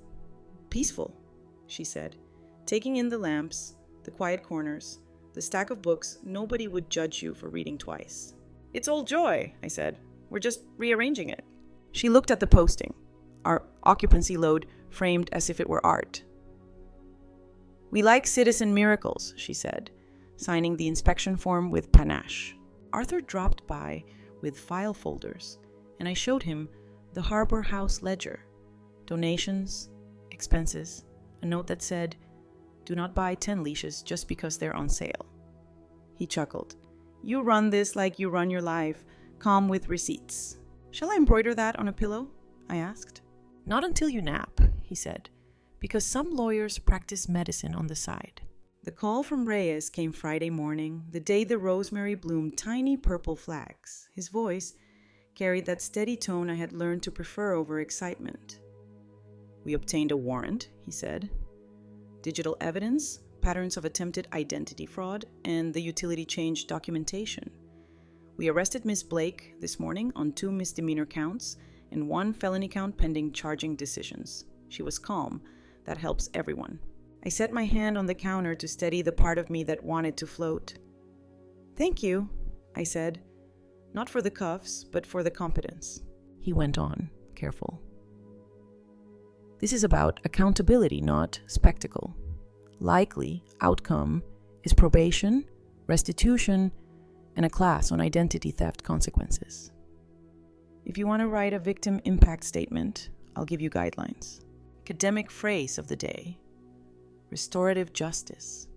peaceful," she said, taking in the lamps, the quiet corners, the stack of books. Nobody would judge you for reading twice. "It's all joy," I said. "We're just rearranging it." She looked at the posting, our occupancy load framed as if it were art. "We like citizen miracles," she said, signing the inspection form with panache. Arthur dropped by with file folders, and I showed him the Harbor House ledger, donations, expenses, a note that said, "Do not buy 10 leashes just because they're on sale." He chuckled. "You run this like you run your life, calm with receipts." "Shall I embroider that on a pillow?" I asked. "Not until you nap," he said, because some lawyers practice medicine on the side. The call from Reyes came Friday morning, the day the rosemary bloomed tiny purple flags. His voice carried that steady tone I had learned to prefer over excitement. "We obtained a warrant," he said. "Digital evidence, patterns of attempted identity fraud, and the utility change documentation. We arrested Miss Blake this morning on 2 misdemeanor counts and 1 felony count pending charging decisions. She was calm. That helps everyone." I set my hand on the counter to steady the part of me that wanted to float. "Thank you," I said. "Not for the cuffs, but for the competence." He went on, careful. "This is about accountability, not spectacle. Likely outcome is probation, restitution, and a class on identity theft consequences. If you want to write a victim impact statement, I'll give you guidelines. Academic phrase of the day: restorative justice.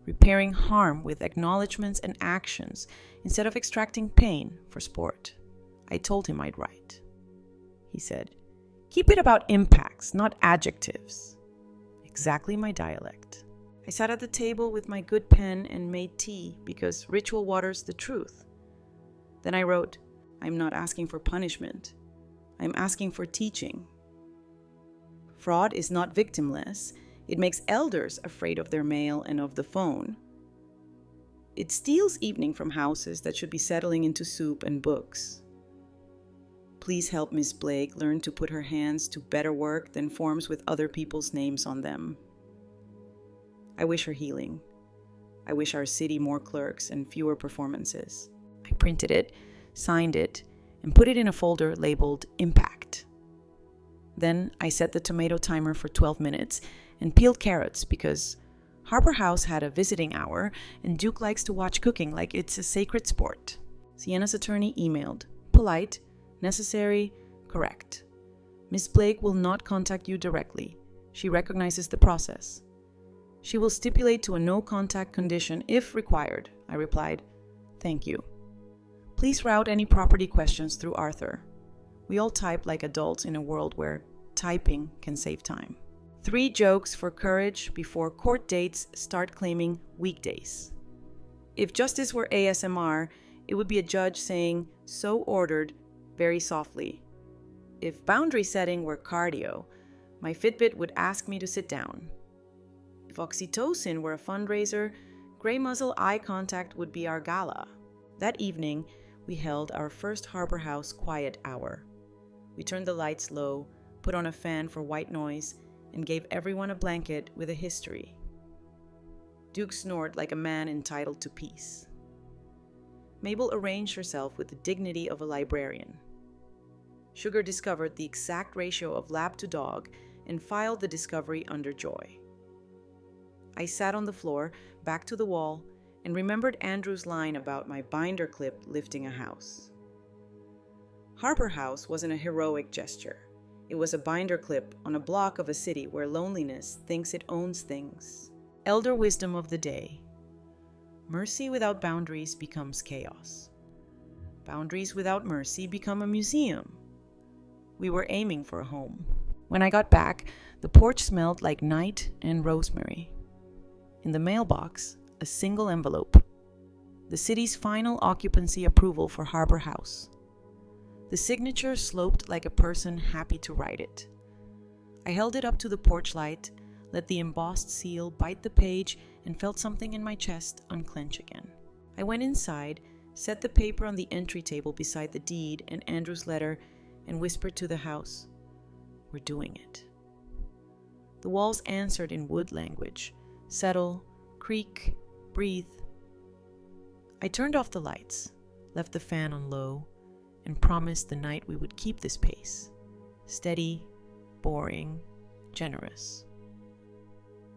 Repairing harm with acknowledgments and actions instead of extracting pain for sport." I told him I'd write. He said, "Keep it about impacts, not adjectives." Exactly my dialect. I sat at the table with my good pen and made tea because ritual waters the truth. Then I wrote, "I'm not asking for punishment. I'm asking for teaching. Fraud is not victimless. It makes elders afraid of their mail and of the phone. It steals evening from houses that should be settling into soup and books. Please help Miss Blake learn to put her hands to better work than forms with other people's names on them. I wish her healing. I wish our city more clerks and fewer performances." I printed it, signed it, and put it in a folder labeled Impact. Then I set the tomato timer for 12 minutes and peeled carrots because Harbor House had a visiting hour and Duke likes to watch cooking like it's a sacred sport. Sienna's attorney emailed, polite, necessary, correct. "Miss Blake will not contact you directly. She recognizes the process. She will stipulate to a no-contact condition if required," I replied. "Thank you. Please route any property questions through Arthur. We all type like adults in a world where typing can save time. 3 jokes for courage before court dates start claiming weekdays. If justice were ASMR, it would be a judge saying, 'So ordered,' very softly. If boundary setting were cardio, my Fitbit would ask me to sit down. If oxytocin were a fundraiser, gray muzzle eye contact would be our gala." That evening, we held our first Harbor House quiet hour. We turned the lights low, put on a fan for white noise, and gave everyone a blanket with a history. Duke snored like a man entitled to peace. Mabel arranged herself with the dignity of a librarian. Sugar discovered the exact ratio of lab to dog and filed the discovery under joy. I sat on the floor, back to the wall, and remembered Andrew's line about my binder clip lifting a house. Harbor House wasn't a heroic gesture. It was a binder clip on a block of a city where loneliness thinks it owns things. Elder wisdom of the day. Mercy without boundaries becomes chaos. Boundaries without mercy become a museum. We were aiming for a home. When I got back, the porch smelled like night and rosemary. In the mailbox, a single envelope. The city's final occupancy approval for Harbor House. The signature sloped like a person happy to write it. I held it up to the porch light, let the embossed seal bite the page, and felt something in my chest unclench again. I went inside, set the paper on the entry table beside the deed and Andrew's letter, and whispered to the house, "We're doing it." The walls answered in wood language: settle, creak, breathe. I turned off the lights, left the fan on low, and promised the night we would keep this pace. Steady, boring, generous.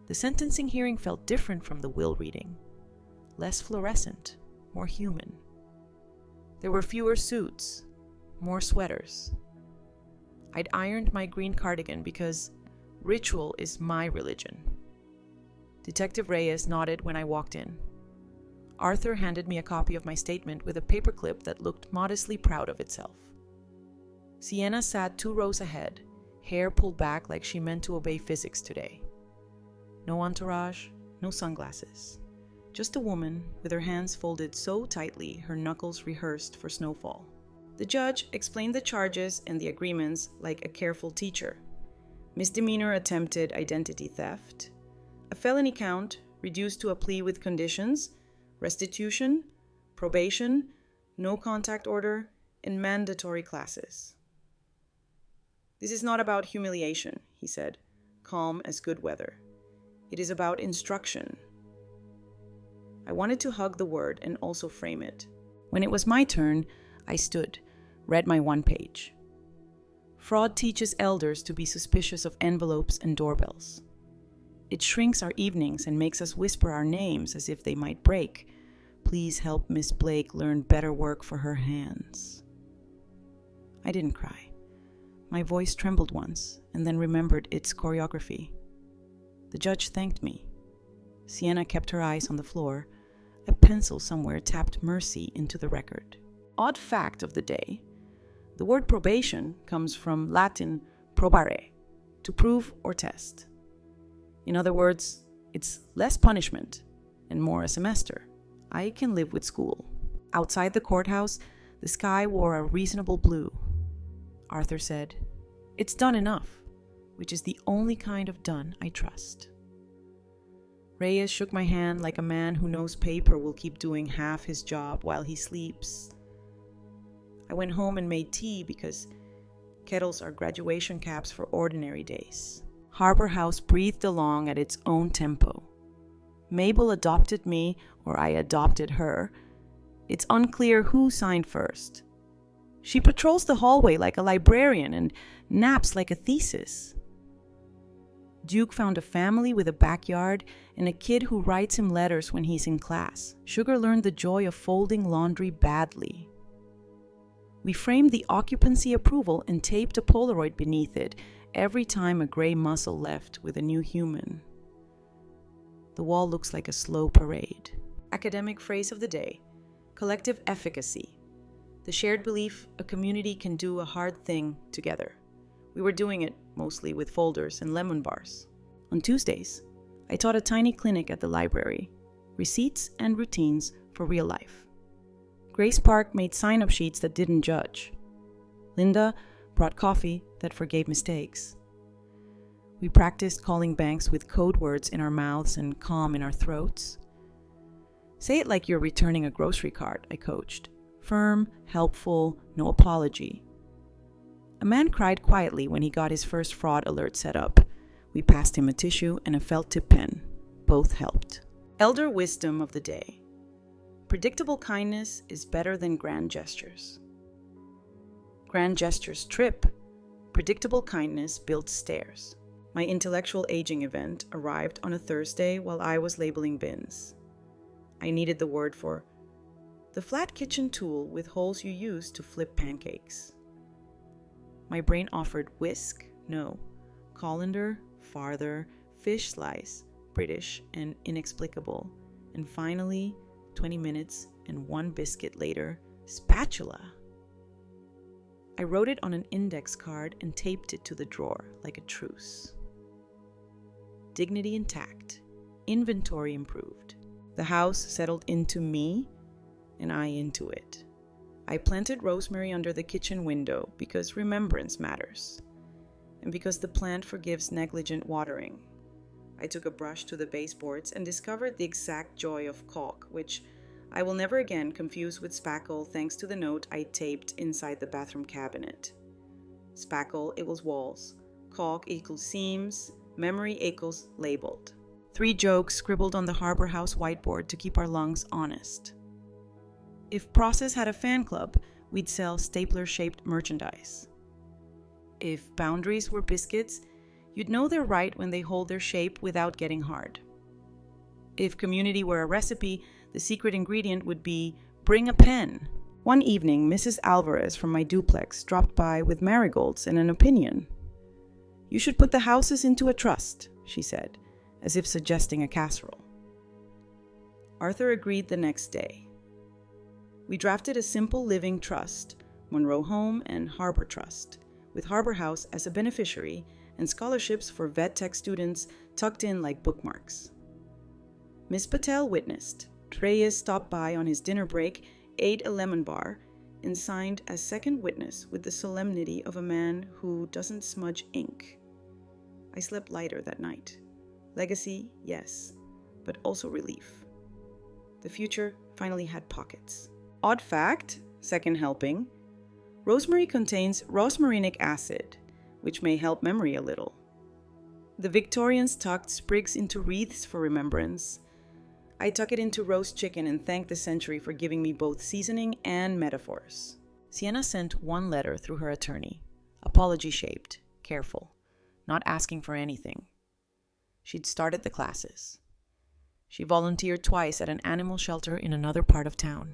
The sentencing hearing felt different from the will reading. Less fluorescent, more human. There were fewer suits, more sweaters. I'd ironed my green cardigan because ritual is my religion. Detective Reyes nodded when I walked in. Arthur handed me a copy of my statement with a paperclip that looked modestly proud of itself. Sienna sat 2 rows ahead, hair pulled back like she meant to obey physics today. No entourage, no sunglasses. Just a woman with her hands folded so tightly her knuckles rehearsed for snowfall. The judge explained the charges and the agreements like a careful teacher. Misdemeanor attempted identity theft, a felony count reduced to a plea with conditions, restitution, probation, no contact order, and mandatory classes. "This is not about humiliation," he said, calm as good weather. "It is about instruction." I wanted to hug the word and also frame it. When it was my turn, I stood, read my 1 page. Fraud teaches elders to be suspicious of envelopes and doorbells. It shrinks our evenings and makes us whisper our names as if they might break. Please help Miss Blake learn better work for her hands. I didn't cry. My voice trembled once and then remembered its choreography. The judge thanked me. Sienna kept her eyes on the floor. A pencil somewhere tapped mercy into the record. Odd fact of the day: the word probation comes from Latin probare, to prove or test. In other words, it's less punishment and more a semester. I can live with school. Outside the courthouse, the sky wore a reasonable blue. Arthur said, "It's done enough," which is the only kind of done I trust. Reyes shook my hand like a man who knows paper will keep doing half his job while he sleeps. I went home and made tea because kettles are graduation caps for ordinary days. Harbor House breathed along at its own tempo. Mabel adopted me, or I adopted her. It's unclear who signed first. She patrols the hallway like a librarian and naps like a thesis. Duke found a family with a backyard and a kid who writes him letters when he's in class. Sugar learned the joy of folding laundry badly. We framed the occupancy approval and taped a Polaroid beneath it every time a gray muscle left with a new human. The wall looks like a slow parade. Academic phrase of the day: collective efficacy. The shared belief a community can do a hard thing together. We were doing it mostly with folders and lemon bars. On Tuesdays, I taught a tiny clinic at the library, receipts and routines for real life. Grace Park made sign-up sheets that didn't judge. Linda brought coffee that forgave mistakes. We practiced calling banks with code words in our mouths and calm in our throats. Say it like you're returning a grocery cart, I coached. Firm, helpful, no apology. A man cried quietly when he got his first fraud alert set up. We passed him a tissue and a felt tip pen. Both helped. Elder wisdom of the day: predictable kindness is better than grand gestures. Grand gestures trip. Predictable kindness builds stairs. My intellectual aging event arrived on a Thursday while I was labeling bins. I needed the word for the flat kitchen tool with holes you use to flip pancakes. My brain offered whisk, no, colander, farther, fish slice, British, and inexplicable. And finally, 20 minutes and 1 biscuit later, spatula. I wrote it on an index card and taped it to the drawer like a truce. Dignity intact. Inventory improved. The house settled into me, and I into it. I planted rosemary under the kitchen window because remembrance matters, and because the plant forgives negligent watering. I took a brush to the baseboards and discovered the exact joy of caulk, which I will never again confuse with spackle thanks to the note I taped inside the bathroom cabinet. Spackle equals walls, caulk equals seams, memory equals labeled. 3 jokes scribbled on the Harbor House whiteboard to keep our lungs honest. If Process had a fan club, we'd sell stapler-shaped merchandise. If boundaries were biscuits, you'd know they're right when they hold their shape without getting hard. If community were a recipe, the secret ingredient would be bring a pen. One evening, Mrs. Alvarez from my duplex dropped by with marigolds and an opinion. "You should put the houses into a trust," she said, as if suggesting a casserole. Arthur agreed the next day. We drafted a simple living trust, Monroe Home and Harbor Trust, with Harbor House as a beneficiary and scholarships for vet tech students tucked in like bookmarks. Miss Patel witnessed. Reyes stopped by on his dinner break, ate a lemon bar, and signed as second witness with the solemnity of a man who doesn't smudge ink. I slept lighter that night. Legacy, yes, but also relief. The future finally had pockets. Odd fact, second helping, rosemary contains rosmarinic acid, which may help memory a little. The Victorians tucked sprigs into wreaths for remembrance. I tuck it into roast chicken and thank the century for giving me both seasoning and metaphors. Sienna sent one letter through her attorney, apology-shaped, careful, not asking for anything. She'd started the classes. She volunteered twice at an animal shelter in another part of town.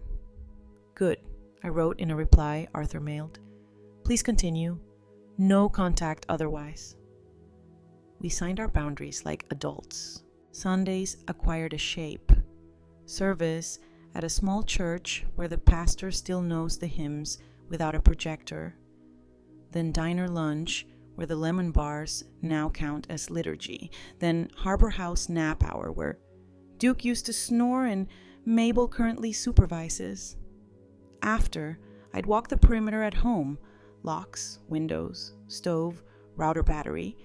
"Good," I wrote in a reply Arthur mailed. "Please continue. No contact otherwise." We signed our boundaries like adults. Sundays acquired a shape. Service at a small church where the pastor still knows the hymns without a projector. Then diner lunch where the lemon bars now count as liturgy. Then Harbor House nap hour where Duke used to snore and Mabel currently supervises. After, I'd walk the perimeter at home, locks, windows, stove, router battery,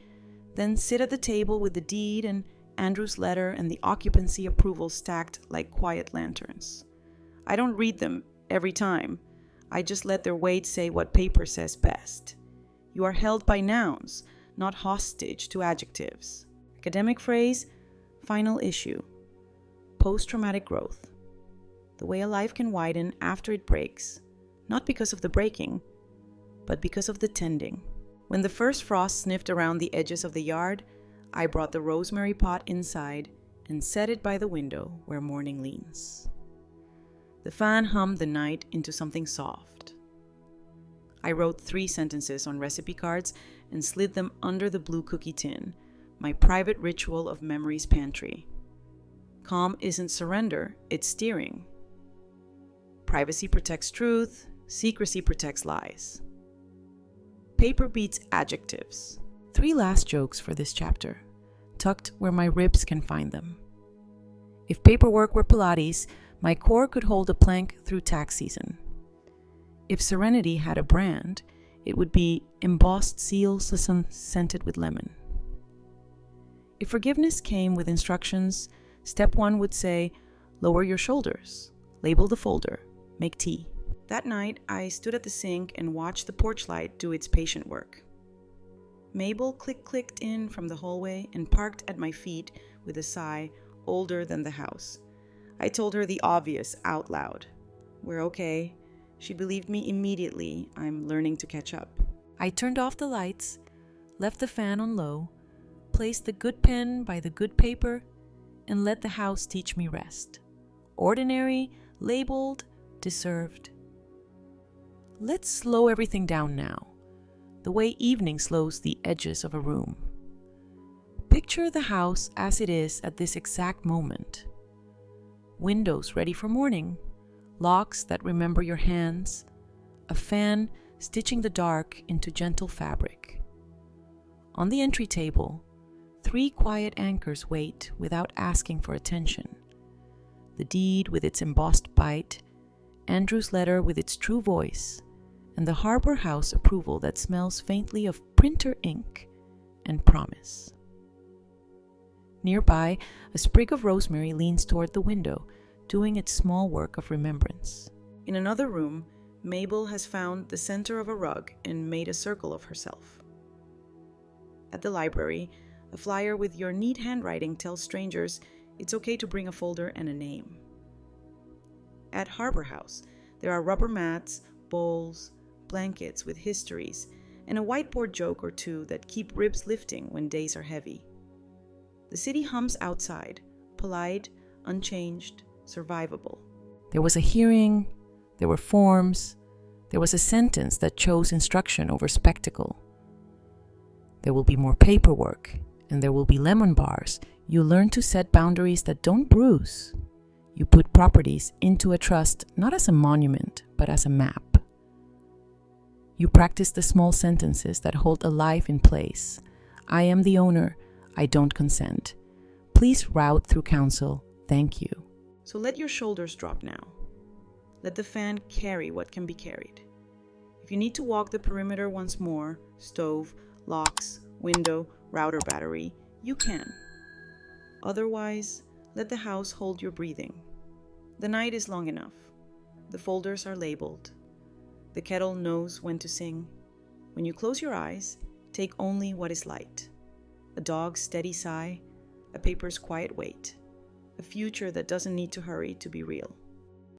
then sit at the table with the deed and Andrew's letter and the occupancy approval stacked like quiet lanterns. I don't read them every time. I just let their weight say what paper says best. You are held by nouns, not hostage to adjectives. Academic phrase, final issue. Post-traumatic growth. The way a life can widen after it breaks, not because of the breaking, but because of the tending. When the first frost sniffed around the edges of the yard, I brought the rosemary pot inside and set it by the window where morning leans. The fan hummed the night into something soft. I wrote 3 sentences on recipe cards and slid them under the blue cookie tin, my private ritual of memory's pantry. Calm isn't surrender, it's steering. Privacy protects truth, secrecy protects lies. Paper beats adjectives. 3 last jokes for this chapter, tucked where my ribs can find them. If paperwork were Pilates, my core could hold a plank through tax season. If serenity had a brand, it would be embossed seals scented with lemon. If forgiveness came with instructions, step 1 would say, lower your shoulders, label the folder, make tea. That night, I stood at the sink and watched the porch light do its patient work. Mabel clicked in from the hallway and parked at my feet with a sigh older than the house. I told her the obvious out loud. We're okay. She believed me immediately. I'm learning to catch up. I turned off the lights, left the fan on low, placed the good pen by the good paper, and let the house teach me rest. Ordinary, labeled, deserved. Let's slow everything down now, the way evening slows the edges of a room. Picture the house as it is at this exact moment. Windows ready for morning, locks that remember your hands, a fan stitching the dark into gentle fabric. On the entry table, 3 quiet anchors wait without asking for attention. The deed with its embossed bite, Andrew's letter with its true voice, and the Harbor House approval that smells faintly of printer ink and promise. Nearby, a sprig of rosemary leans toward the window doing its small work of remembrance. In another room, Mabel has found the center of a rug and made a circle of herself. At the library, a flyer with your neat handwriting tells strangers it's okay to bring a folder and a name. At Harbor House, there are rubber mats, bowls, blankets with histories, and a whiteboard joke or two that keep ribs lifting when days are heavy. The city hums outside, polite, unchanged, survivable. There was a hearing, there were forms, there was a sentence that chose instruction over spectacle. There will be more paperwork, and there will be lemon bars. You learn to set boundaries that don't bruise. You put properties into a trust not as a monument, but as a map. You practice the small sentences that hold a life in place. I am the owner. I don't consent. Please route through counsel. Thank you. So let your shoulders drop now. Let the fan carry what can be carried. If you need to walk the perimeter once more, stove, locks, window, router battery, you can. Otherwise, let the house hold your breathing. The night is long enough. The folders are labeled. The kettle knows when to sing. When you close your eyes, take only what is light. A dog's steady sigh, a paper's quiet weight, a future that doesn't need to hurry to be real.